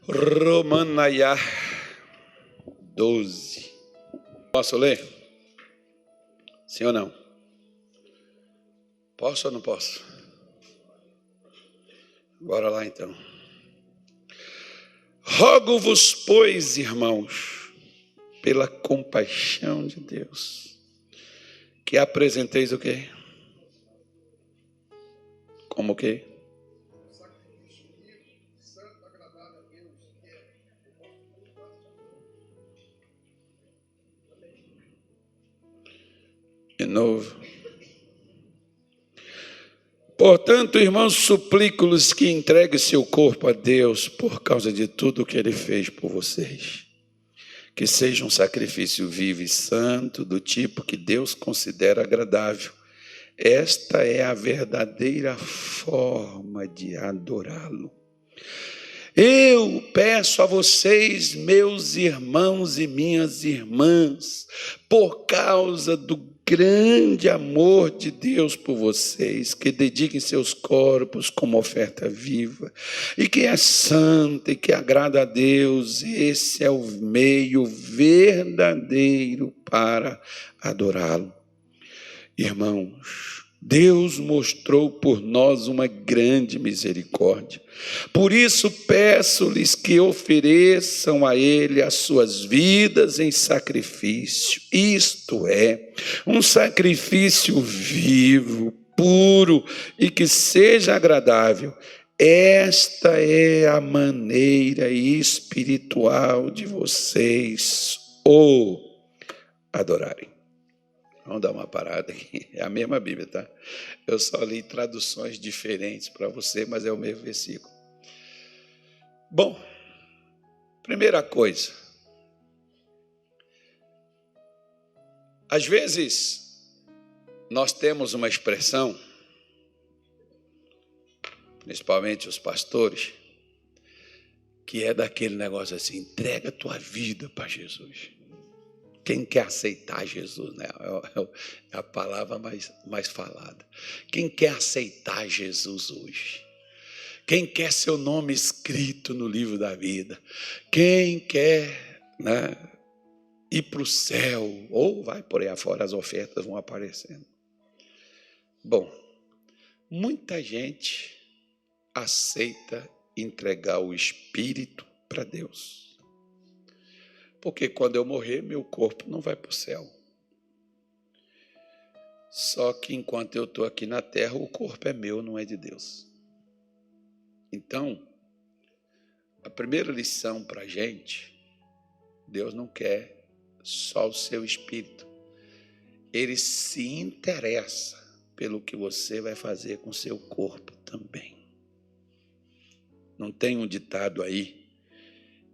Romanaiá 12. Posso ler? Sim ou não? Posso ou não posso? Bora lá então. Rogo-vos, pois, irmãos, pela compaixão de Deus, que apresenteis o quê? Como o quê? De novo. Portanto, irmãos, suplico-lhes que entreguem seu corpo a Deus por causa de tudo o que Ele fez por vocês. Que seja um sacrifício vivo e santo, do tipo que Deus considera agradável. Esta é a verdadeira forma de adorá-lo. Eu peço a vocês, meus irmãos e minhas irmãs, por causa do grande amor de Deus por vocês, que dediquem seus corpos como oferta viva, e que é santa e que agrada a Deus. Esse é o meio verdadeiro para adorá-lo. Irmãos, Deus mostrou por nós uma grande misericórdia. Por isso peço-lhes que ofereçam a Ele as suas vidas em sacrifício, isto é, um sacrifício vivo, puro e que seja agradável. Esta é a maneira espiritual de vocês o adorarem. Vamos dar uma parada aqui. É a mesma Bíblia, tá? Eu só li traduções diferentes para você, mas é o mesmo versículo. Bom, primeira coisa. Às vezes, nós temos uma expressão, principalmente os pastores, que é daquele negócio assim: entrega a tua vida para Jesus. Quem quer aceitar Jesus, né? É a palavra mais falada. Quem quer aceitar Jesus hoje? Quem quer seu nome escrito no livro da vida? Quem quer, né, ir para o céu? Ou vai por aí afora, as ofertas vão aparecendo. Bom, muita gente aceita entregar o espírito para Deus. Porque quando eu morrer, meu corpo não vai para o céu. Só que enquanto eu estou aqui na terra, o corpo é meu, não é de Deus. Então, a primeira lição para a gente, Deus não quer só o seu espírito. Ele se interessa pelo que você vai fazer com o seu corpo também. Não tem um ditado aí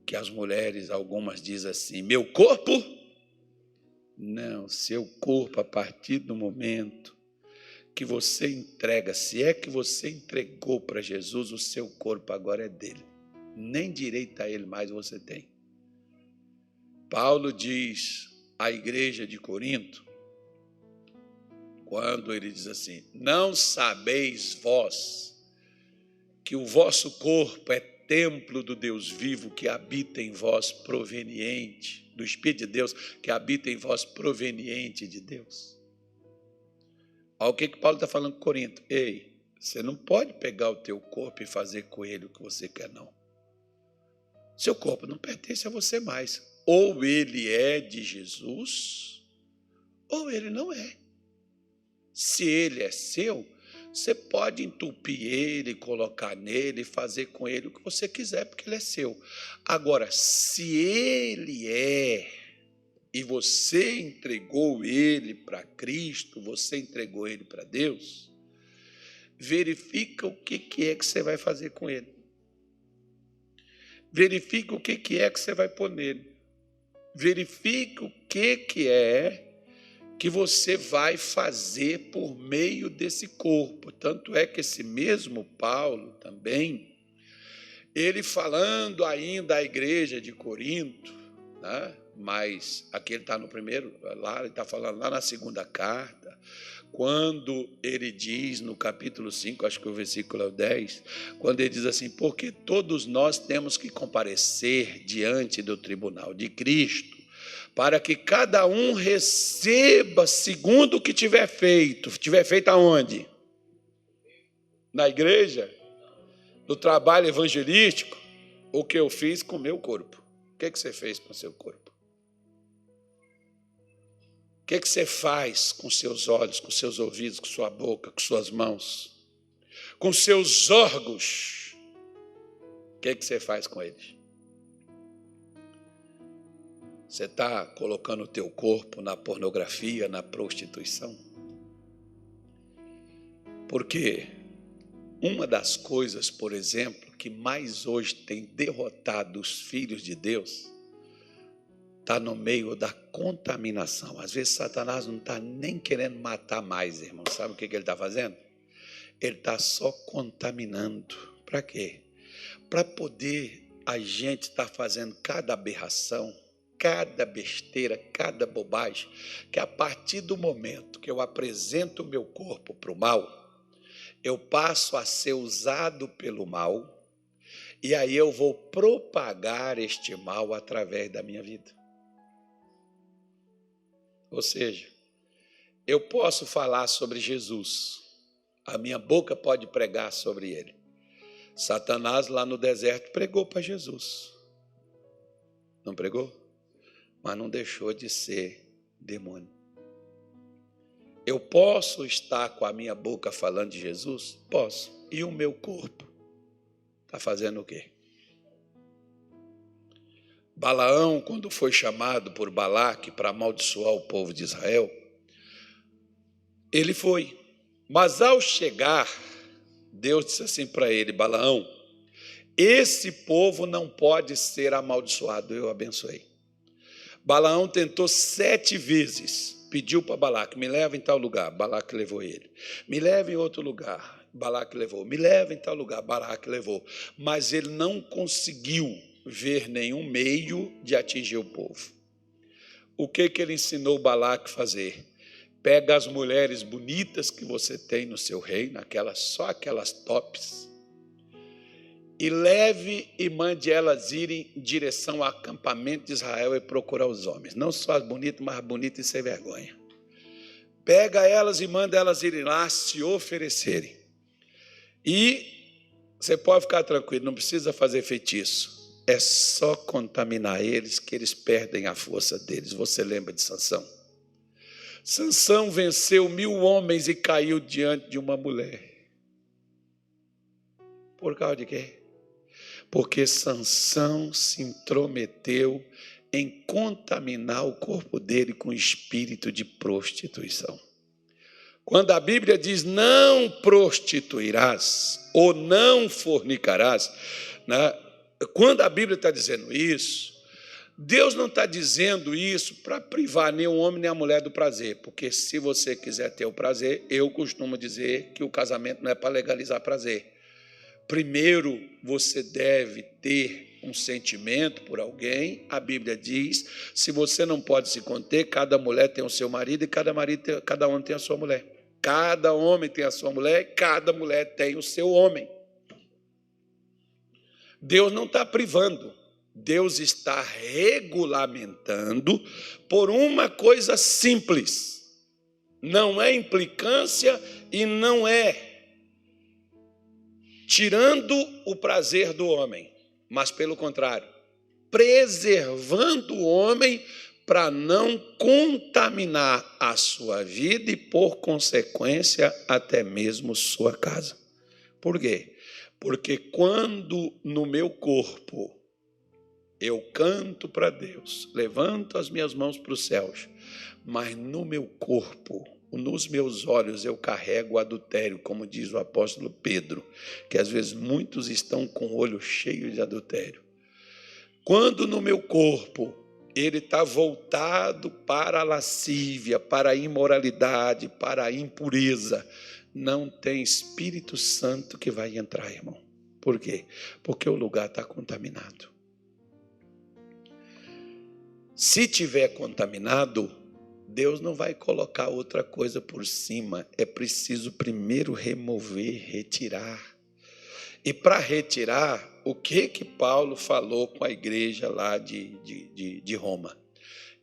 que as mulheres, algumas dizem assim: meu corpo? Não, seu corpo, a partir do momento que você entrega, se é que você entregou para Jesus, o seu corpo agora é dele. Nem direito a ele mais você tem. Paulo diz à igreja de Corinto, quando ele diz assim: não sabeis vós que o vosso corpo é templo do Deus vivo que habita em vós, proveniente do Espírito de Deus, que habita em vós, proveniente de Deus. Olha o que Paulo está falando com Corinto. Ei, você não pode pegar o teu corpo e fazer com ele o que você quer, não. Seu corpo não pertence a você mais. Ou ele é de Jesus, ou ele não é. Se ele é seu, você pode entupir ele, colocar nele, fazer com ele o que você quiser, porque ele é seu. Agora, se ele é, e você entregou ele para Cristo, você entregou ele para Deus, verifica o que é que você vai fazer com ele. Verifica o que é que você vai pôr nele. Verifica o que é que você vai fazer por meio desse corpo. Tanto é que esse mesmo Paulo também, ele falando ainda à igreja de Corinto, né? Mas aqui ele está no primeiro, lá ele está falando lá na segunda carta, quando ele diz no capítulo 5, acho que o versículo é o 10, quando ele diz assim: porque todos nós temos que comparecer diante do tribunal de Cristo, para que cada um receba segundo o que tiver feito. Tiver feito aonde? Na igreja? No trabalho evangelístico? O que eu fiz com o meu corpo? O que você fez com o seu corpo? O que você faz com seus olhos, com seus ouvidos, com sua boca, com suas mãos, com seus órgãos? O que você faz com eles? Você está colocando o teu corpo na pornografia, na prostituição? Porque uma das coisas, por exemplo, que mais hoje tem derrotado os filhos de Deus está no meio da contaminação. Às vezes Satanás não está nem querendo matar mais, irmão. Sabe o que ele está fazendo? Ele está só contaminando. Para quê? Para poder a gente estar fazendo cada aberração, cada besteira, cada bobagem, que a partir do momento que eu apresento o meu corpo para o mal, eu passo a ser usado pelo mal, e aí eu vou propagar este mal através da minha vida. Ou seja, eu posso falar sobre Jesus, a minha boca pode pregar sobre ele. Satanás lá no deserto pregou para Jesus. Não pregou? Mas não deixou de ser demônio. Eu posso estar com a minha boca falando de Jesus? Posso. E o meu corpo está fazendo o quê? Balaão, quando foi chamado por Balaque para amaldiçoar o povo de Israel, ele foi. Mas ao chegar, Deus disse assim para ele: Balaão, esse povo não pode ser amaldiçoado, eu abençoei. Balaão tentou 7 vezes, pediu para Balaque: me leva em tal lugar. Balaque levou ele. Me leva em outro lugar. Balaque levou. Me leva em tal lugar. Balaque levou. Mas ele não conseguiu ver nenhum meio de atingir o povo. O que ele ensinou Balaque a fazer? Pega as mulheres bonitas que você tem no seu reino, só aquelas tops, e leve e mande elas irem em direção ao acampamento de Israel e procurar os homens. Não só as bonitas, mas as bonitas e sem vergonha. Pega elas e manda elas irem lá se oferecerem. E você pode ficar tranquilo, não precisa fazer feitiço. É só contaminar eles que eles perdem a força deles. Você lembra de Sansão? Sansão venceu 1000 homens e caiu diante de uma mulher. Por causa de quê? Porque Sansão se intrometeu em contaminar o corpo dele com espírito de prostituição. Quando a Bíblia diz não prostituirás ou não fornicarás, né? Quando a Bíblia está dizendo isso, Deus não está dizendo isso para privar nem o homem nem a mulher do prazer, porque se você quiser ter o prazer, eu costumo dizer que o casamento não é para legalizar prazer. Primeiro, você deve ter um sentimento por alguém. A Bíblia diz, se você não pode se conter, cada mulher tem o seu marido e cada homem tem a sua mulher. Cada homem tem a sua mulher e cada mulher tem o seu homem. Deus não está privando, Deus está regulamentando por uma coisa simples. Não é implicância e não é tirando o prazer do homem, mas pelo contrário, preservando o homem para não contaminar a sua vida e, por consequência, até mesmo sua casa. Por quê? Porque quando no meu corpo eu canto para Deus, levanto as minhas mãos para os céus, mas no meu corpo, nos meus olhos eu carrego o adultério, como diz o apóstolo Pedro, que às vezes muitos estão com o olho cheio de adultério. Quando no meu corpo ele está voltado para a lascívia, para a imoralidade, para a impureza, não tem Espírito Santo que vai entrar, irmão. Por quê? Porque o lugar está contaminado. Se tiver contaminado, Deus não vai colocar outra coisa por cima. É preciso primeiro remover, retirar. E para retirar, o que Paulo falou com a igreja lá de Roma?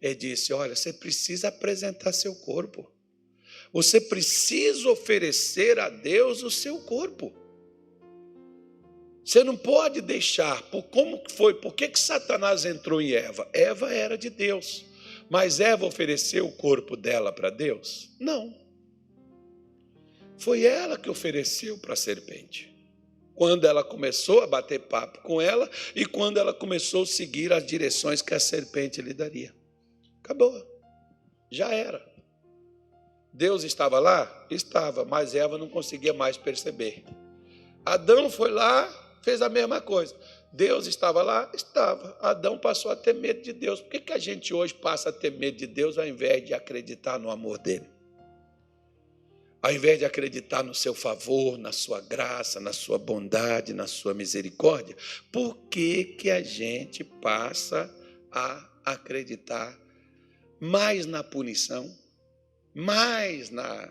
Ele disse, olha, você precisa apresentar seu corpo. Você precisa oferecer a Deus o seu corpo. Você não pode deixar. Como foi? Por que Satanás entrou em Eva? Eva era de Deus. Mas Eva ofereceu o corpo dela para Deus? Não. Foi ela que ofereceu para a serpente. Quando ela começou a bater papo com ela e quando ela começou a seguir as direções que a serpente lhe daria. Acabou. Já era. Deus estava lá? Estava, mas Eva não conseguia mais perceber. Adão foi lá, fez a mesma coisa. Deus estava lá? Estava. Adão passou a ter medo de Deus. Por que a gente hoje passa a ter medo de Deus ao invés de acreditar no amor dele? Ao invés de acreditar no seu favor, na sua graça, na sua bondade, na sua misericórdia, por que a gente passa a acreditar mais na punição, mais na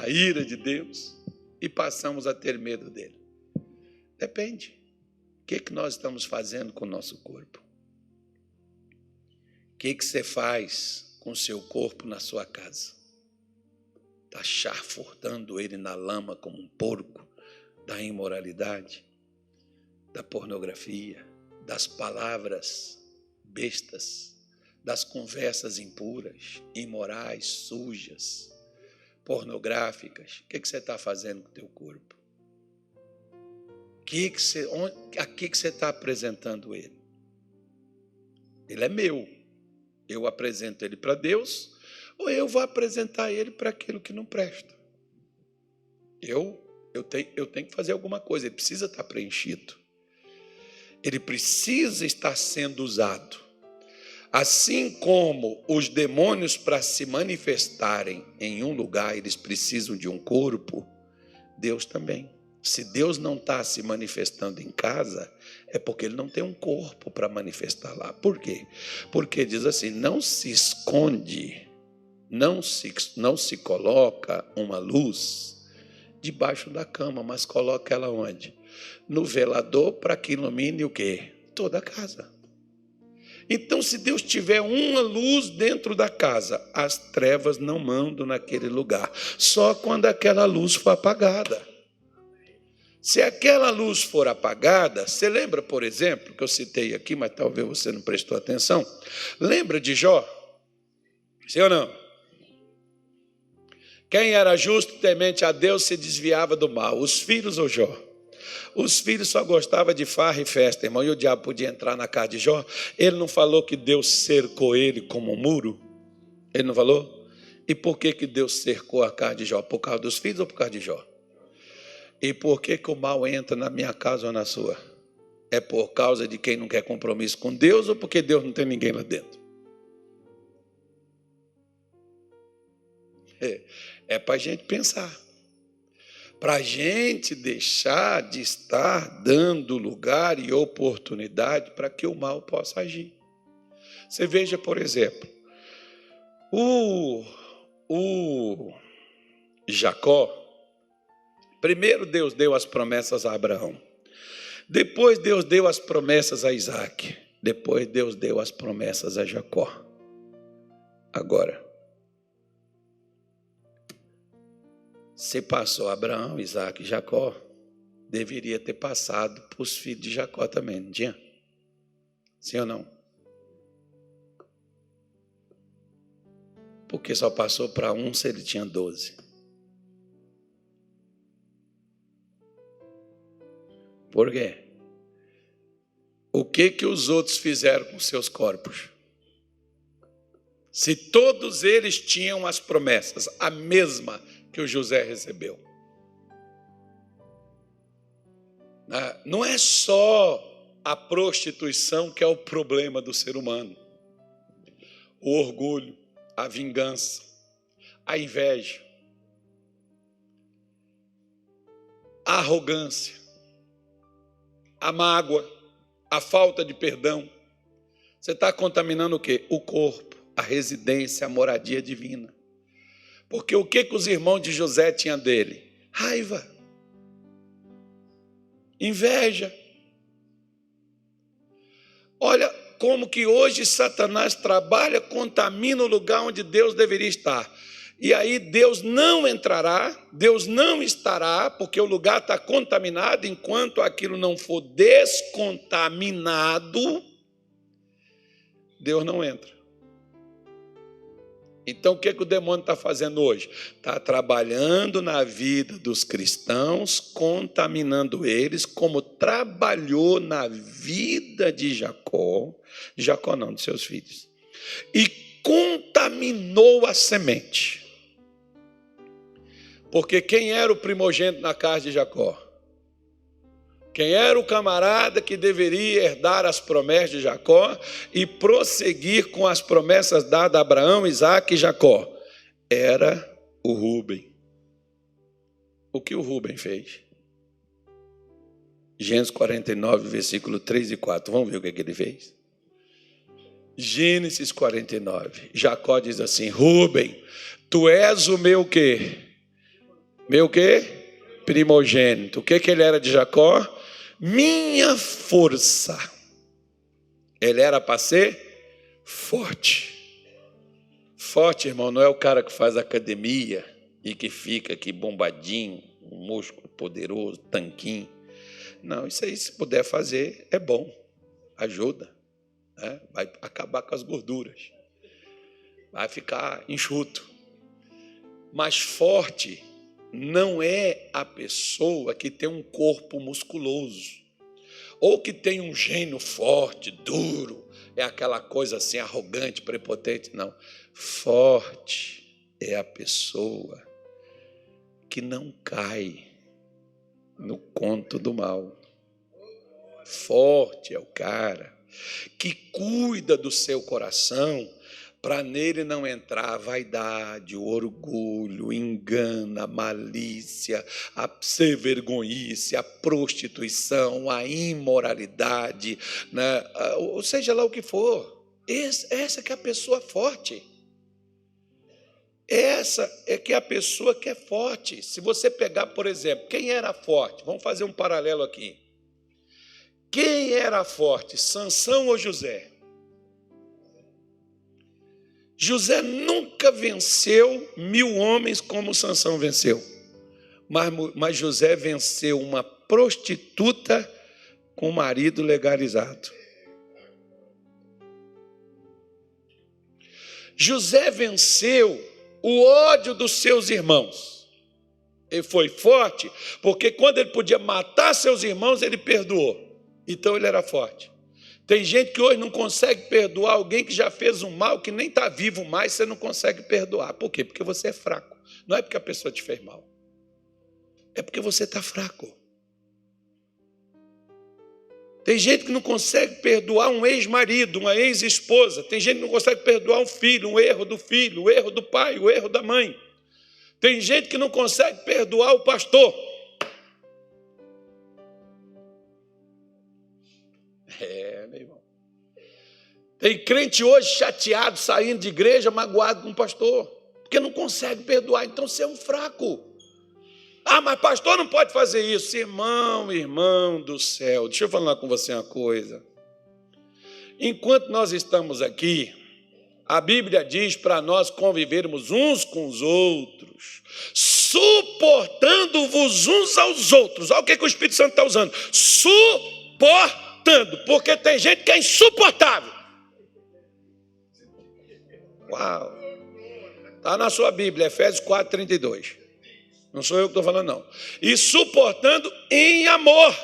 ira de Deus e passamos a ter medo dele? Depende. O que nós estamos fazendo com o nosso corpo? O que você faz com o seu corpo na sua casa? Está chafurdando ele na lama como um porco da imoralidade, da pornografia, das palavras bestas, das conversas impuras, imorais, sujas, pornográficas. O que você está fazendo com o teu corpo? A que você está apresentando ele? Ele é meu. Eu apresento ele para Deus ou eu vou apresentar ele para aquilo que não presta? Eu tenho que fazer alguma coisa. Ele precisa estar preenchido. Ele precisa estar sendo usado. Assim como os demônios, para se manifestarem em um lugar, eles precisam de um corpo, Deus também. Se Deus não está se manifestando em casa, é porque ele não tem um corpo para manifestar lá. Por quê? Porque diz assim, não se esconde, não se coloca uma luz debaixo da cama, mas coloca ela onde? No velador, para que ilumine o quê? Toda a casa. Então, se Deus tiver uma luz dentro da casa, as trevas não mandam naquele lugar. Só quando aquela luz for apagada. Se aquela luz for apagada, você lembra, por exemplo, que eu citei aqui, mas talvez você não prestou atenção, lembra de Jó? Sim ou não? Quem era justo, temente a Deus, se desviava do mal. Os filhos ou Jó? Os filhos só gostavam de farra e festa, irmão, e o diabo podia entrar na casa de Jó. Ele não falou que Deus cercou ele como um muro? Ele não falou? E por que Deus cercou a casa de Jó? Por causa dos filhos ou por causa de Jó? E por que o mal entra na minha casa ou na sua? É por causa de quem não quer compromisso com Deus ou porque Deus não tem ninguém lá dentro? É para a gente pensar. Para a gente deixar de estar dando lugar e oportunidade para que o mal possa agir. Você veja, por exemplo, o Jacó. Primeiro Deus deu as promessas a Abraão. Depois Deus deu as promessas a Isaac. Depois Deus deu as promessas a Jacó. Agora, se passou Abraão, Isaac e Jacó, deveria ter passado para os filhos de Jacó também, não tinha? Sim ou não? Porque só passou para um se ele tinha 12. Por quê? O que os outros fizeram com seus corpos? Se todos eles tinham as promessas, a mesma que o José recebeu. Não é só a prostituição que é o problema do ser humano. O orgulho, a vingança, a inveja, a arrogância, a mágoa, a falta de perdão. Você está contaminando o quê? O corpo, a residência, a moradia divina. Porque o que os irmãos de José tinham dele? Raiva, inveja. Olha como que hoje Satanás trabalha, contamina o lugar onde Deus deveria estar. E aí Deus não entrará, Deus não estará, porque o lugar está contaminado. Enquanto aquilo não for descontaminado, Deus não entra. Então, o que o demônio está fazendo hoje? Está trabalhando na vida dos cristãos, contaminando eles, como trabalhou na vida de Jacó não, de seus filhos, e contaminou a semente. Porque quem era o primogênito na casa de Jacó? Quem era o camarada que deveria herdar as promessas de Jacó e prosseguir com as promessas dadas a Abraão, Isaque e Jacó? Era o Rúben. O que o Rúben fez? Gênesis 49, versículo 3 e 4. Vamos ver o que ele fez? Gênesis 49. Jacó diz assim: Rúben, tu és o meu quê? Meu quê? Primogênito. O que ele era de Jacó? Minha força. Ele era para ser forte. Forte, irmão, não é o cara que faz academia e que fica aqui bombadinho, um músculo poderoso, tanquinho. Não, isso aí, se puder fazer, é bom. Ajuda. Né? Vai acabar com as gorduras. Vai ficar enxuto. Mas forte não é a pessoa que tem um corpo musculoso, ou que tem um gênio forte, duro, é aquela coisa assim, arrogante, prepotente. Não. Forte é a pessoa que não cai no conto do mal. Forte é o cara que cuida do seu coração, para nele não entrar a vaidade, o orgulho, o engano, a malícia, a sem-vergonhice, a prostituição, a imoralidade, né? Ou seja lá o que for. Essa que é a pessoa forte. Essa é que é a pessoa que é forte. Se você pegar, por exemplo, quem era forte? Vamos fazer um paralelo aqui. Quem era forte, Sansão ou José? José nunca venceu 1000 homens como Sansão venceu. Mas José venceu uma prostituta com o marido legalizado. José venceu o ódio dos seus irmãos. Ele foi forte, porque quando ele podia matar seus irmãos, ele perdoou. Então ele era forte. Tem gente que hoje não consegue perdoar alguém que já fez um mal, que nem está vivo mais, você não consegue perdoar. Por quê? Porque você é fraco. Não é porque a pessoa te fez mal. É porque você está fraco. Tem gente que não consegue perdoar um ex-marido, uma ex-esposa. Tem gente que não consegue perdoar um filho, um erro do pai, o erro da mãe. Tem gente que não consegue perdoar o pastor. Meu irmão. Tem crente hoje chateado, saindo de igreja, magoado com o pastor, porque não consegue perdoar. Então você é um fraco. Ah, mas pastor não pode fazer isso. Irmão do céu, deixa eu falar com você uma coisa. Enquanto nós estamos aqui, a Bíblia diz para nós convivermos uns com os outros, suportando-vos uns aos outros. Olha o que o Espírito Santo está usando. Suportando, porque tem gente que é insuportável. Uau! Está na sua Bíblia, Efésios 4:32. Não sou eu que estou falando, não. E suportando em amor.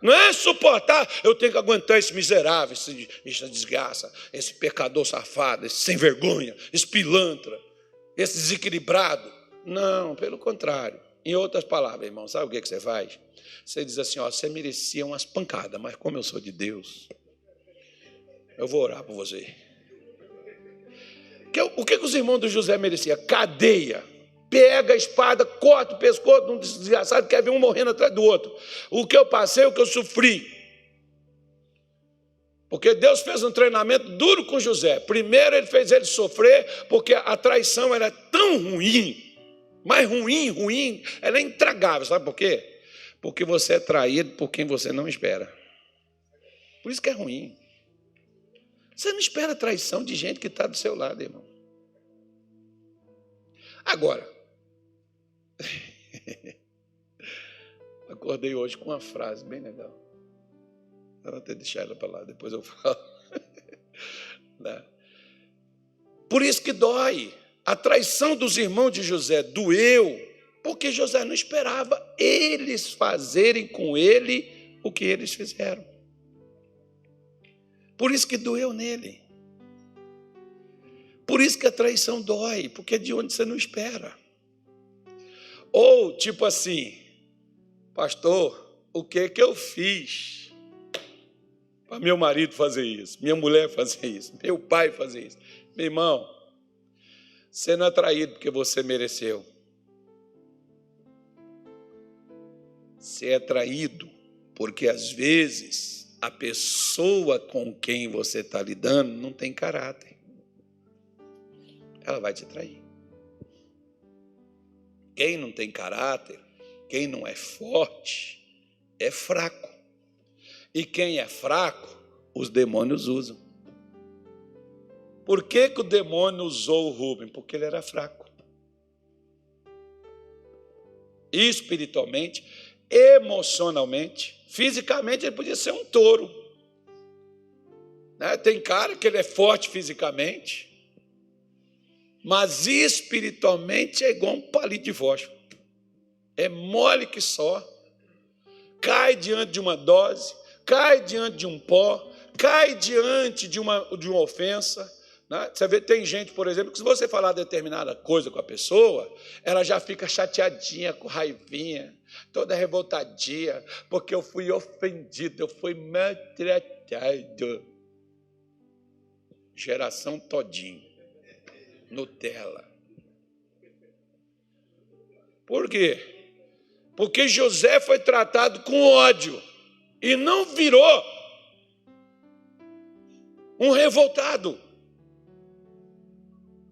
Não é suportar, eu tenho que aguentar esse miserável, essa desgraça, esse pecador safado, esse sem vergonha, esse pilantra, esse desequilibrado. Não, pelo contrário. Em outras palavras, irmão, sabe o que você faz? Você diz assim, ó, você merecia umas pancadas, mas como eu sou de Deus, eu vou orar por você. O que os irmãos do José mereciam? Cadeia. Pega a espada, corta o pescoço de um desgraçado, quer ver um morrendo atrás do outro. O que eu passei, o que eu sofri. Porque Deus fez um treinamento duro com José. Primeiro ele fez ele sofrer, porque a traição era tão ruim, mas ruim, ela é intragável. Sabe por quê? Porque você é traído por quem você não espera. Por isso que é ruim. Você não espera traição de gente que está do seu lado, irmão. Agora, acordei hoje com uma frase bem legal. Eu vou até deixar ela para lá, depois eu falo. Por isso que dói. A traição dos irmãos de José doeu, porque José não esperava eles fazerem com ele o que eles fizeram. Por isso que doeu nele. Por isso que a traição dói, porque é de onde você não espera. Ou, tipo assim, pastor, o que eu fiz para meu marido fazer isso, minha mulher fazer isso, meu pai fazer isso? Meu irmão, você não é traído porque você mereceu. Você é traído porque, às vezes, a pessoa com quem você está lidando não tem caráter. Ela vai te trair. Quem não tem caráter, quem não é forte, é fraco. E quem é fraco, os demônios usam. Por que o demônio usou o Rubem? Porque ele era fraco. Espiritualmente, emocionalmente, fisicamente, ele podia ser um touro. Tem cara que ele é forte fisicamente, mas espiritualmente é igual um palito de fósforo. É mole que só. Cai diante de uma dose, cai diante de um pó, cai diante de uma ofensa. Você vê, tem gente, por exemplo, que se você falar determinada coisa com a pessoa, ela já fica chateadinha, com raivinha, toda revoltadinha, porque eu fui ofendido, eu fui maltratado. Geração todinho. Nutella. Por quê? Porque José foi tratado com ódio e não virou um revoltado.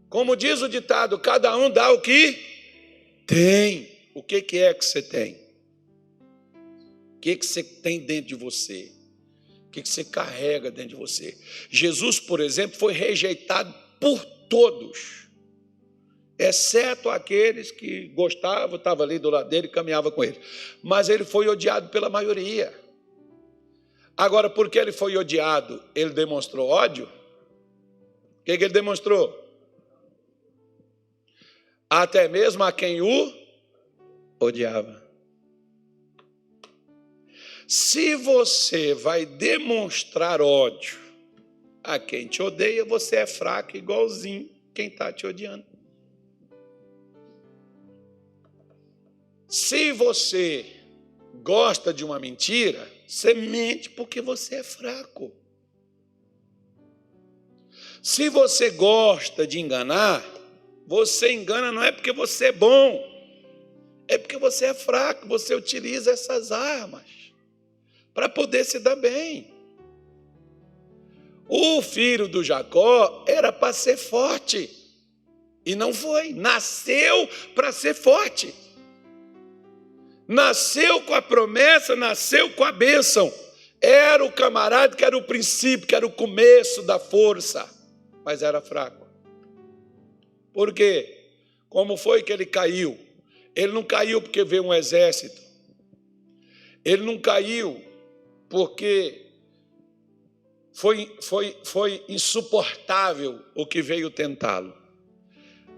Como diz o ditado, cada um dá o que tem. O que é que você tem? O que você tem dentro de você? O que você carrega dentro de você? Jesus, por exemplo, foi rejeitado por todos, exceto aqueles que gostavam, estavam ali do lado dele e caminhavam com ele. Mas ele foi odiado pela maioria. Agora, porque ele foi odiado, ele demonstrou ódio? O que ele demonstrou? Até mesmo a quem o odiava. Se você vai demonstrar ódio a quem te odeia, você é fraco igualzinho quem está te odiando. Se você gosta de uma mentira, você mente porque você é fraco. Se você gosta de enganar, você engana não é porque você é bom, é porque você é fraco, você utiliza essas armas para poder se dar bem. O filho do Jacó era para ser forte e não foi, nasceu para ser forte. Nasceu com a promessa, nasceu com a bênção. Era o camarada que era o princípio, que era o começo da força, mas era fraco. Por quê? Como foi que ele caiu? Ele não caiu porque veio um exército. Ele não caiu porque foi insuportável o que veio tentá-lo.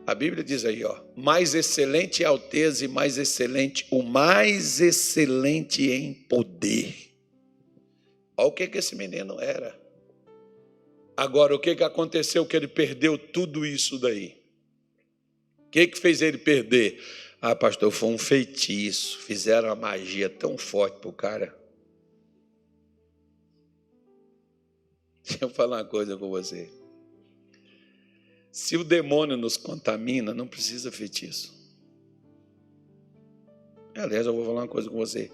A Bíblia diz aí, mais excelente em alteza e mais excelente, o mais excelente em poder. Olha o que esse menino era. Agora, o que aconteceu que ele perdeu tudo isso daí? O que fez ele perder? Ah, pastor, foi um feitiço. Fizeram uma magia tão forte para o cara. Deixa eu falar uma coisa com você. Se o demônio nos contamina, não precisa feitiço. Aliás, eu vou falar uma coisa com você.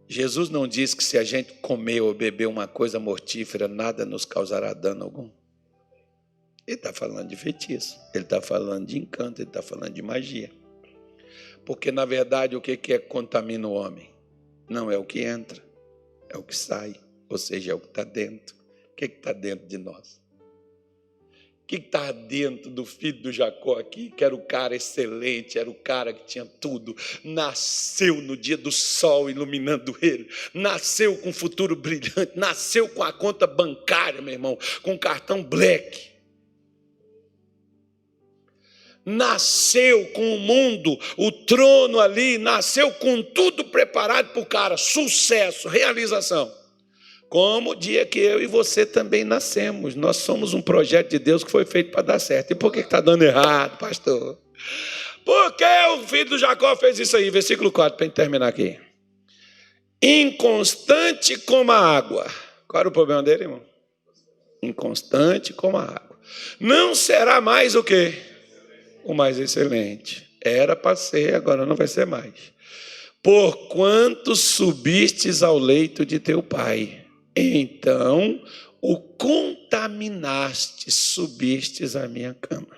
Jesus não disse que se a gente comer ou beber uma coisa mortífera, nada nos causará dano algum. Ele está falando de feitiço, ele está falando de encanto, ele está falando de magia. Porque, na verdade, o que é que contamina o homem? Não é o que entra, é o que sai, ou seja, é o que está dentro. O que está dentro de nós? O que está dentro do filho do Jacó aqui, que era o cara excelente, era o cara que tinha tudo, nasceu no dia do sol iluminando ele, nasceu com um futuro brilhante, nasceu com a conta bancária, meu irmão, com cartão black, nasceu com o mundo, o trono ali, nasceu com tudo preparado para o cara, sucesso, realização. Como o dia que eu e você também nascemos. Nós somos um projeto de Deus que foi feito para dar certo. E por que está dando errado, pastor? Porque o filho do Jacó fez isso aí. Versículo 4, para a gente terminar aqui. Inconstante como a água. Qual era o problema dele, irmão? Inconstante como a água. Não será mais o quê? O mais excelente. Era para ser, agora não vai ser mais. Porquanto subistes ao leito de teu pai, então o contaminaste, subistes à minha cama.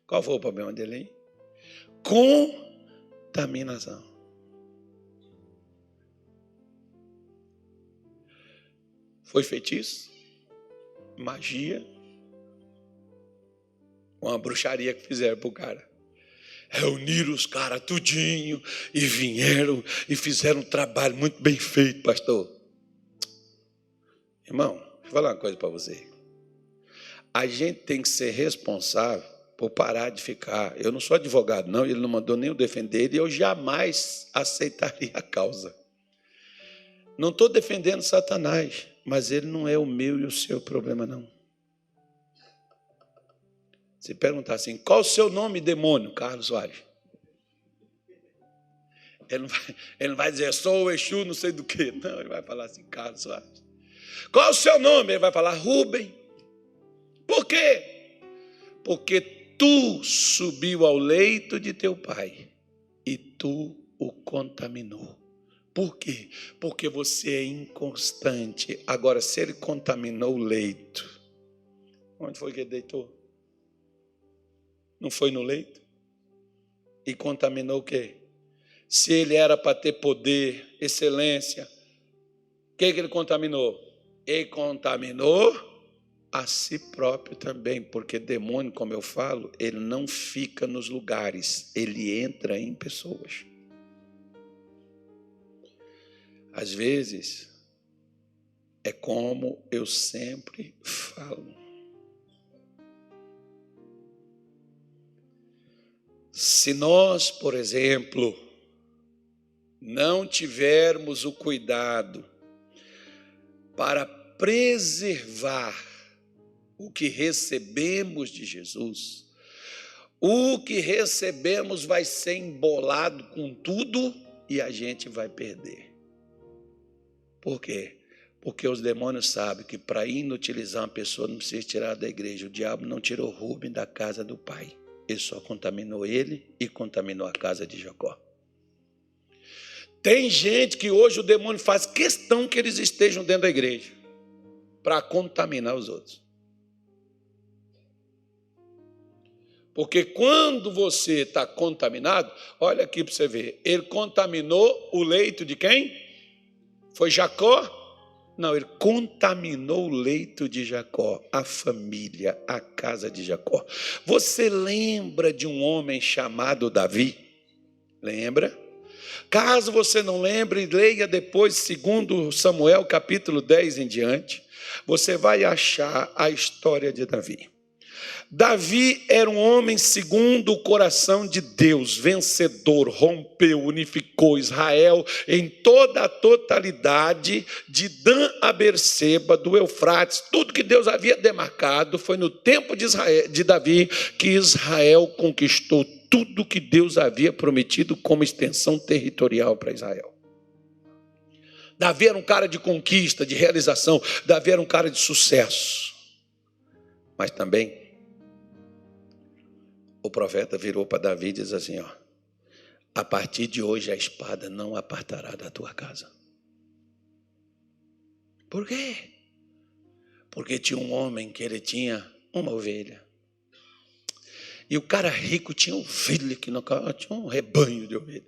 Qual foi o problema dele aí? Contaminação. Foi feitiço, magia, uma bruxaria que fizeram para o cara. Reuniram os caras tudinho e vieram e fizeram um trabalho muito bem feito, pastor. Irmão, deixa eu falar uma coisa para você. A gente tem que ser responsável por parar de ficar. Eu não sou advogado, não, ele não mandou nem eu defender ele, e eu jamais aceitaria a causa. Não estou defendendo Satanás, mas ele não é o meu e o seu problema, não. Se perguntar assim, qual o seu nome, demônio? Carlos Soares. Ele não vai dizer, sou o Exu, não sei do que. Não, ele vai falar assim, Carlos Soares. Qual o seu nome? Ele vai falar, Rubem. Por quê? Porque tu subiu ao leito de teu pai e tu o contaminou. Por quê? Porque você é inconstante. Agora, se ele contaminou o leito, onde foi que ele deitou? Não foi no leito? E contaminou o quê? Se ele era para ter poder, excelência, o que ele contaminou? Ele contaminou a si próprio também, porque demônio, como eu falo, ele não fica nos lugares, ele entra em pessoas. Às vezes, é como eu sempre falo. Se nós, por exemplo, não tivermos o cuidado para preservar o que recebemos de Jesus, o que recebemos vai ser embolado com tudo e a gente vai perder. Por quê? Porque os demônios sabem que para inutilizar uma pessoa não precisa tirar da igreja. O diabo não tirou Rubem da casa do pai. Ele só contaminou ele e contaminou a casa de Jacó. Tem gente que hoje o demônio faz questão que eles estejam dentro da igreja para contaminar os outros. Porque quando você está contaminado, olha aqui para você ver, ele contaminou o leito de quem? Foi Jacó? Não, ele contaminou o leito de Jacó, a família, a casa de Jacó. Você lembra de um homem chamado Davi? Lembra? Caso você não lembre, leia depois 2 Samuel, capítulo 10 em diante. Você vai achar a história de Davi. Davi era um homem segundo o coração de Deus, vencedor, rompeu, unificou Israel em toda a totalidade, de Dan a Berseba, do Eufrates, tudo que Deus havia demarcado. Foi no tempo de Davi que Israel conquistou tudo que Deus havia prometido como extensão territorial para Israel. Davi era um cara de conquista, de realização. Davi era um cara de sucesso. Mas também o profeta virou para Davi e diz assim, a partir de hoje a espada não apartará da tua casa. Por quê? Porque tinha um homem que ele tinha uma ovelha. E o cara rico tinha ovelha aqui no carro, tinha um rebanho de ovelha.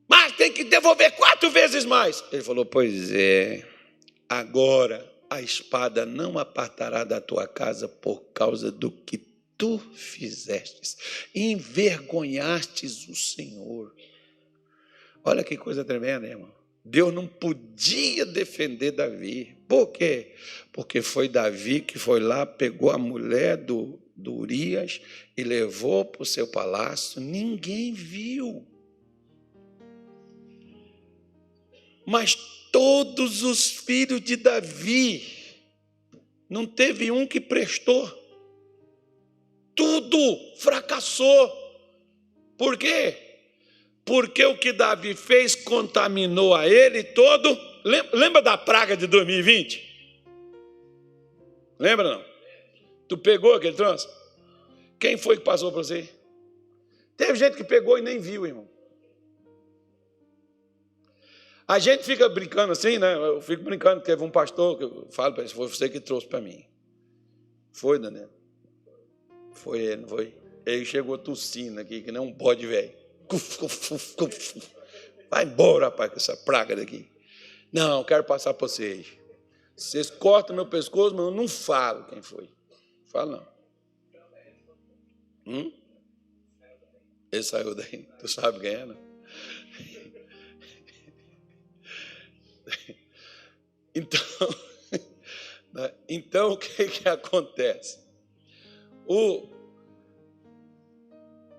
Mas tem que devolver 4 vezes mais. Ele falou, pois é, agora a espada não apartará da tua casa por causa do que tu fizestes. Envergonhastes o Senhor. Olha que coisa tremenda, irmão. Deus não podia defender Davi. Por quê? Porque foi Davi que foi lá, pegou a mulher do Urias e levou para o seu palácio. Ninguém viu. Mas todos os filhos de Davi, não teve um que prestou. Tudo fracassou. Por quê? Porque o que Davi fez contaminou a ele todo. Lembra da praga de 2020? Lembra não? Tu pegou aquele troço? Quem foi que passou para você? Teve gente que pegou e nem viu, irmão. A gente fica brincando assim, né? Eu fico brincando, porque teve um pastor que eu falo para ele, foi você que trouxe para mim. Foi, Daniel? Foi ele, não foi? Ele chegou tossindo aqui, que nem um bode velho. Vai embora, rapaz, com essa praga daqui. Não, eu quero passar para vocês. Vocês cortam meu pescoço, mas eu não falo quem foi. Fala não. Ele saiu daí. Tu sabe quem é, não? Então o que acontece?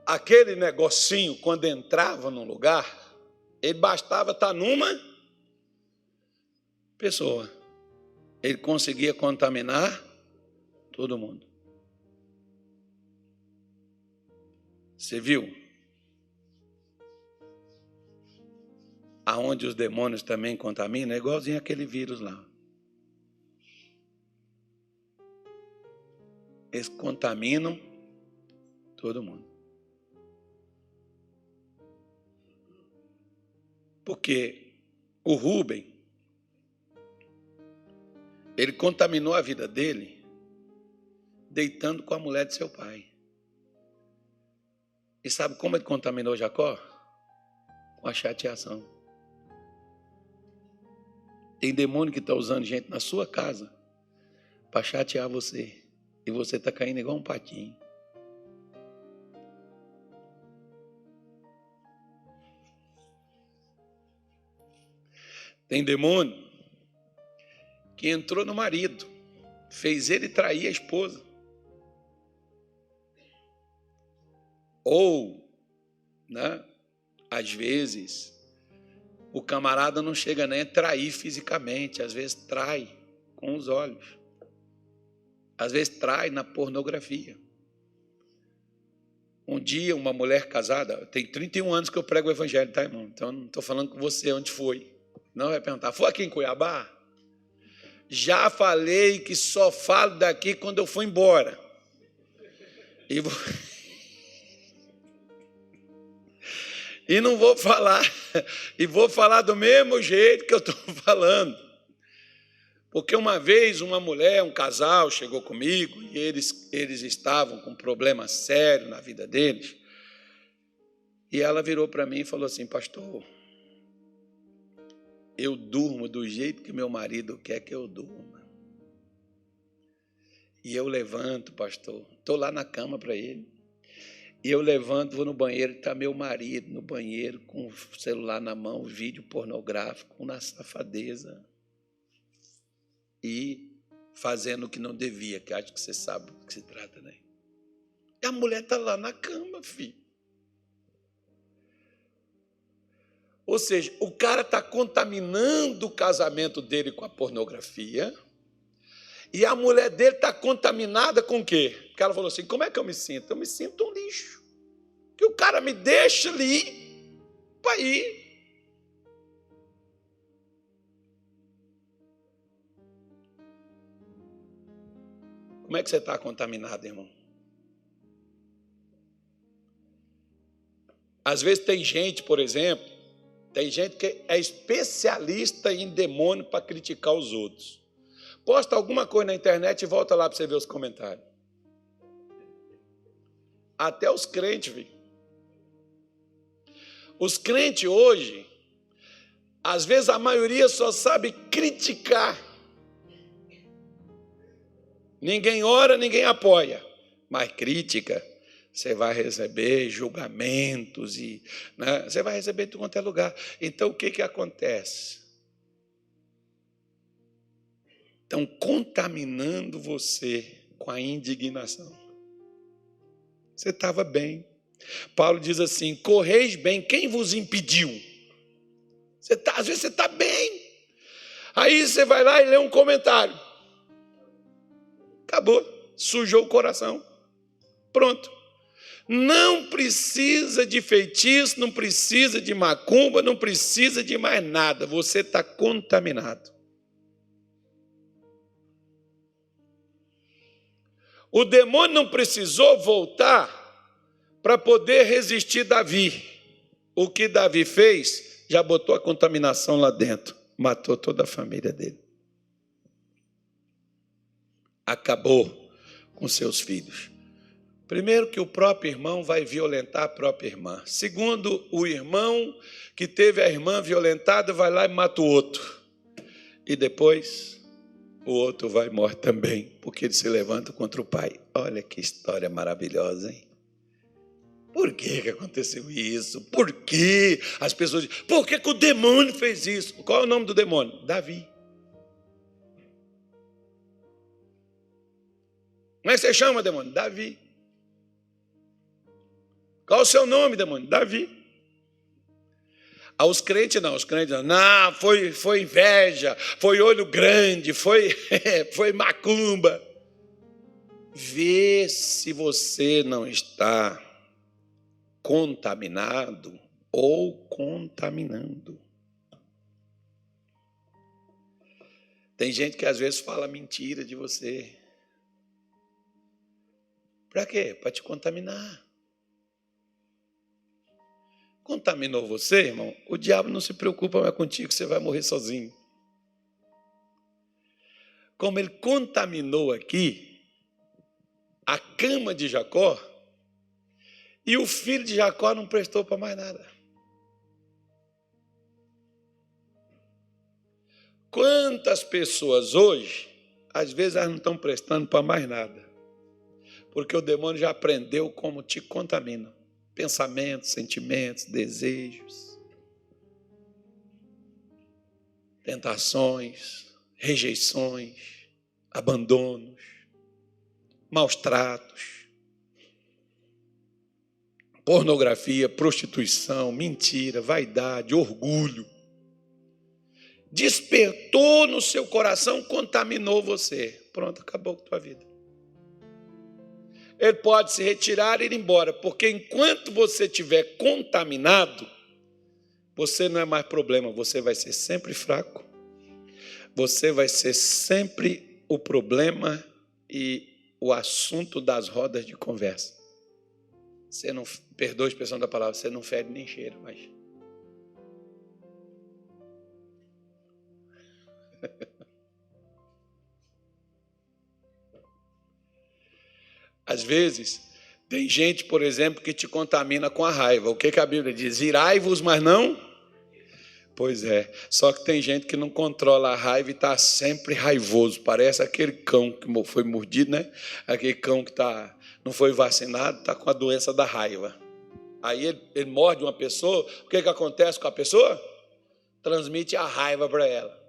Aquele negocinho, quando entrava num lugar, ele bastava estar numa pessoa. Ele conseguia contaminar todo mundo. Você viu? Aonde os demônios também contaminam, é igualzinho aquele vírus lá. Eles contaminam todo mundo. Porque o Rubem, ele contaminou a vida dele deitando com a mulher de seu pai. E sabe como ele contaminou Jacó? Com a chateação. Tem demônio que está usando gente na sua casa para chatear você. E você está caindo igual um patinho. Tem demônio que entrou no marido, fez ele trair a esposa. Ou, né, às vezes, o camarada não chega nem a trair fisicamente, às vezes trai com os olhos. Às vezes trai na pornografia. Um dia, uma mulher casada, tem 31 anos que eu prego o evangelho, tá, irmão? Então, não estou falando com você onde foi. Não vai perguntar, foi aqui em Cuiabá? Já falei que só falo daqui quando eu for embora. E não vou falar, e vou falar do mesmo jeito que eu estou falando. Porque uma vez uma mulher, um casal chegou comigo e eles estavam com um problema sério na vida deles. E ela virou para mim e falou assim, pastor, eu durmo do jeito que meu marido quer que eu durma. E eu levanto, pastor, estou lá na cama para ele. E eu levanto, vou no banheiro, está meu marido no banheiro com o celular na mão, vídeo pornográfico, na safadeza. E fazendo o que não devia, que acho que você sabe do que se trata, né? E a mulher está lá na cama, filho. Ou seja, o cara está contaminando o casamento dele com a pornografia e a mulher dele está contaminada com o quê? Porque ela falou assim, como é que eu me sinto? Eu me sinto um lixo. Que o cara me deixa ali para ir. Como é que você está contaminado, irmão? Às vezes tem gente, por exemplo, tem gente que é especialista em demônio para criticar os outros. Posta alguma coisa na internet e volta lá para você ver os comentários. Até os crentes, viu? Os crentes hoje, às vezes a maioria só sabe criticar. Ninguém ora, ninguém apoia. Mas crítica, você vai receber julgamentos, né? Você vai receber de tudo quanto é lugar. Então, o que acontece? Estão contaminando você com a indignação. Você estava bem. Paulo diz assim, correis bem, quem vos impediu? Às vezes você está bem. Aí você vai lá e lê um comentário. Acabou, sujou o coração. Pronto. Não precisa de feitiço, não precisa de macumba, não precisa de mais nada. Você está contaminado. O demônio não precisou voltar para poder resistir Davi. O que Davi fez, já botou a contaminação lá dentro. Matou toda a família dele. Acabou com seus filhos. Primeiro, que o próprio irmão vai violentar a própria irmã. Segundo, o irmão que teve a irmã violentada vai lá e mata o outro. E depois, o outro vai e morre também, porque ele se levanta contra o pai. Olha que história maravilhosa, hein? Por que aconteceu isso? Por que as pessoas dizem, por que o demônio fez isso? Qual é o nome do demônio? Davi. Como é que você chama, demônio? Davi. Qual é o seu nome, demônio? Davi. Os crentes não, não, foi inveja, foi olho grande, foi macumba. Vê se você não está contaminado ou contaminando. Tem gente que às vezes fala mentira de você. Para quê? Para te contaminar. Contaminou você, irmão? O diabo não se preocupa mais contigo, você vai morrer sozinho. Como ele contaminou aqui a cama de Jacó, e o filho de Jacó não prestou para mais nada. Quantas pessoas hoje, às vezes elas não estão prestando para mais nada, porque o demônio já aprendeu como te contamina. Pensamentos, sentimentos, desejos, tentações, rejeições, abandonos, maus tratos, pornografia, prostituição, mentira, vaidade, orgulho. Despertou no seu coração, contaminou você. Pronto, acabou com a tua vida. Ele pode se retirar e ir embora, porque enquanto você estiver contaminado, você não é mais problema, você vai ser sempre fraco, você vai ser sempre o problema e o assunto das rodas de conversa. Você não, perdoa a expressão da palavra, você não fede nem cheira mais. Às vezes, tem gente, por exemplo, que te contamina com a raiva. O que a Bíblia diz? Irai-vos, mas não? Pois é. Só que tem gente que não controla a raiva e está sempre raivoso. Parece aquele cão que foi mordido, né? Aquele cão que não foi vacinado, está com a doença da raiva. Aí ele morde uma pessoa. O que acontece com a pessoa? Transmite a raiva para ela.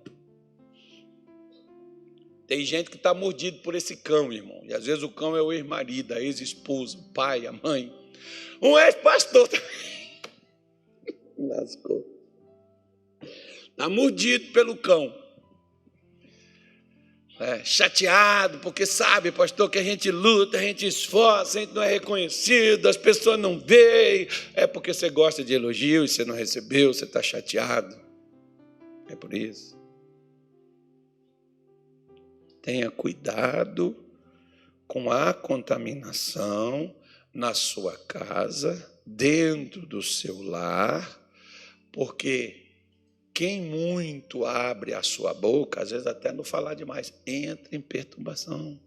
Tem gente que está mordido por esse cão, irmão. E às vezes o cão é o ex-marido, a ex-esposa, o pai, a mãe. Um ex-pastor também. Lascou. Está mordido pelo cão. Chateado, porque sabe, pastor, que a gente luta, a gente esforça, a gente não é reconhecido, as pessoas não veem. É porque você gosta de elogio e você não recebeu, você está chateado. É por isso. Tenha cuidado com a contaminação na sua casa, dentro do seu lar, porque quem muito abre a sua boca, às vezes até não falar demais, entra em perturbação.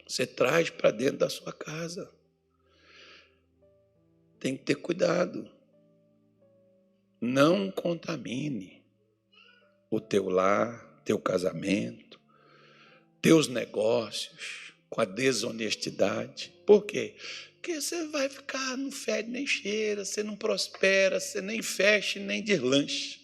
Você traz para dentro da sua casa. Tem que ter cuidado. Não contamine o teu lar, teu casamento, teus negócios com a desonestidade. Por quê? Porque você vai ficar, não fede nem cheira, você não prospera, você nem fecha nem deslancha.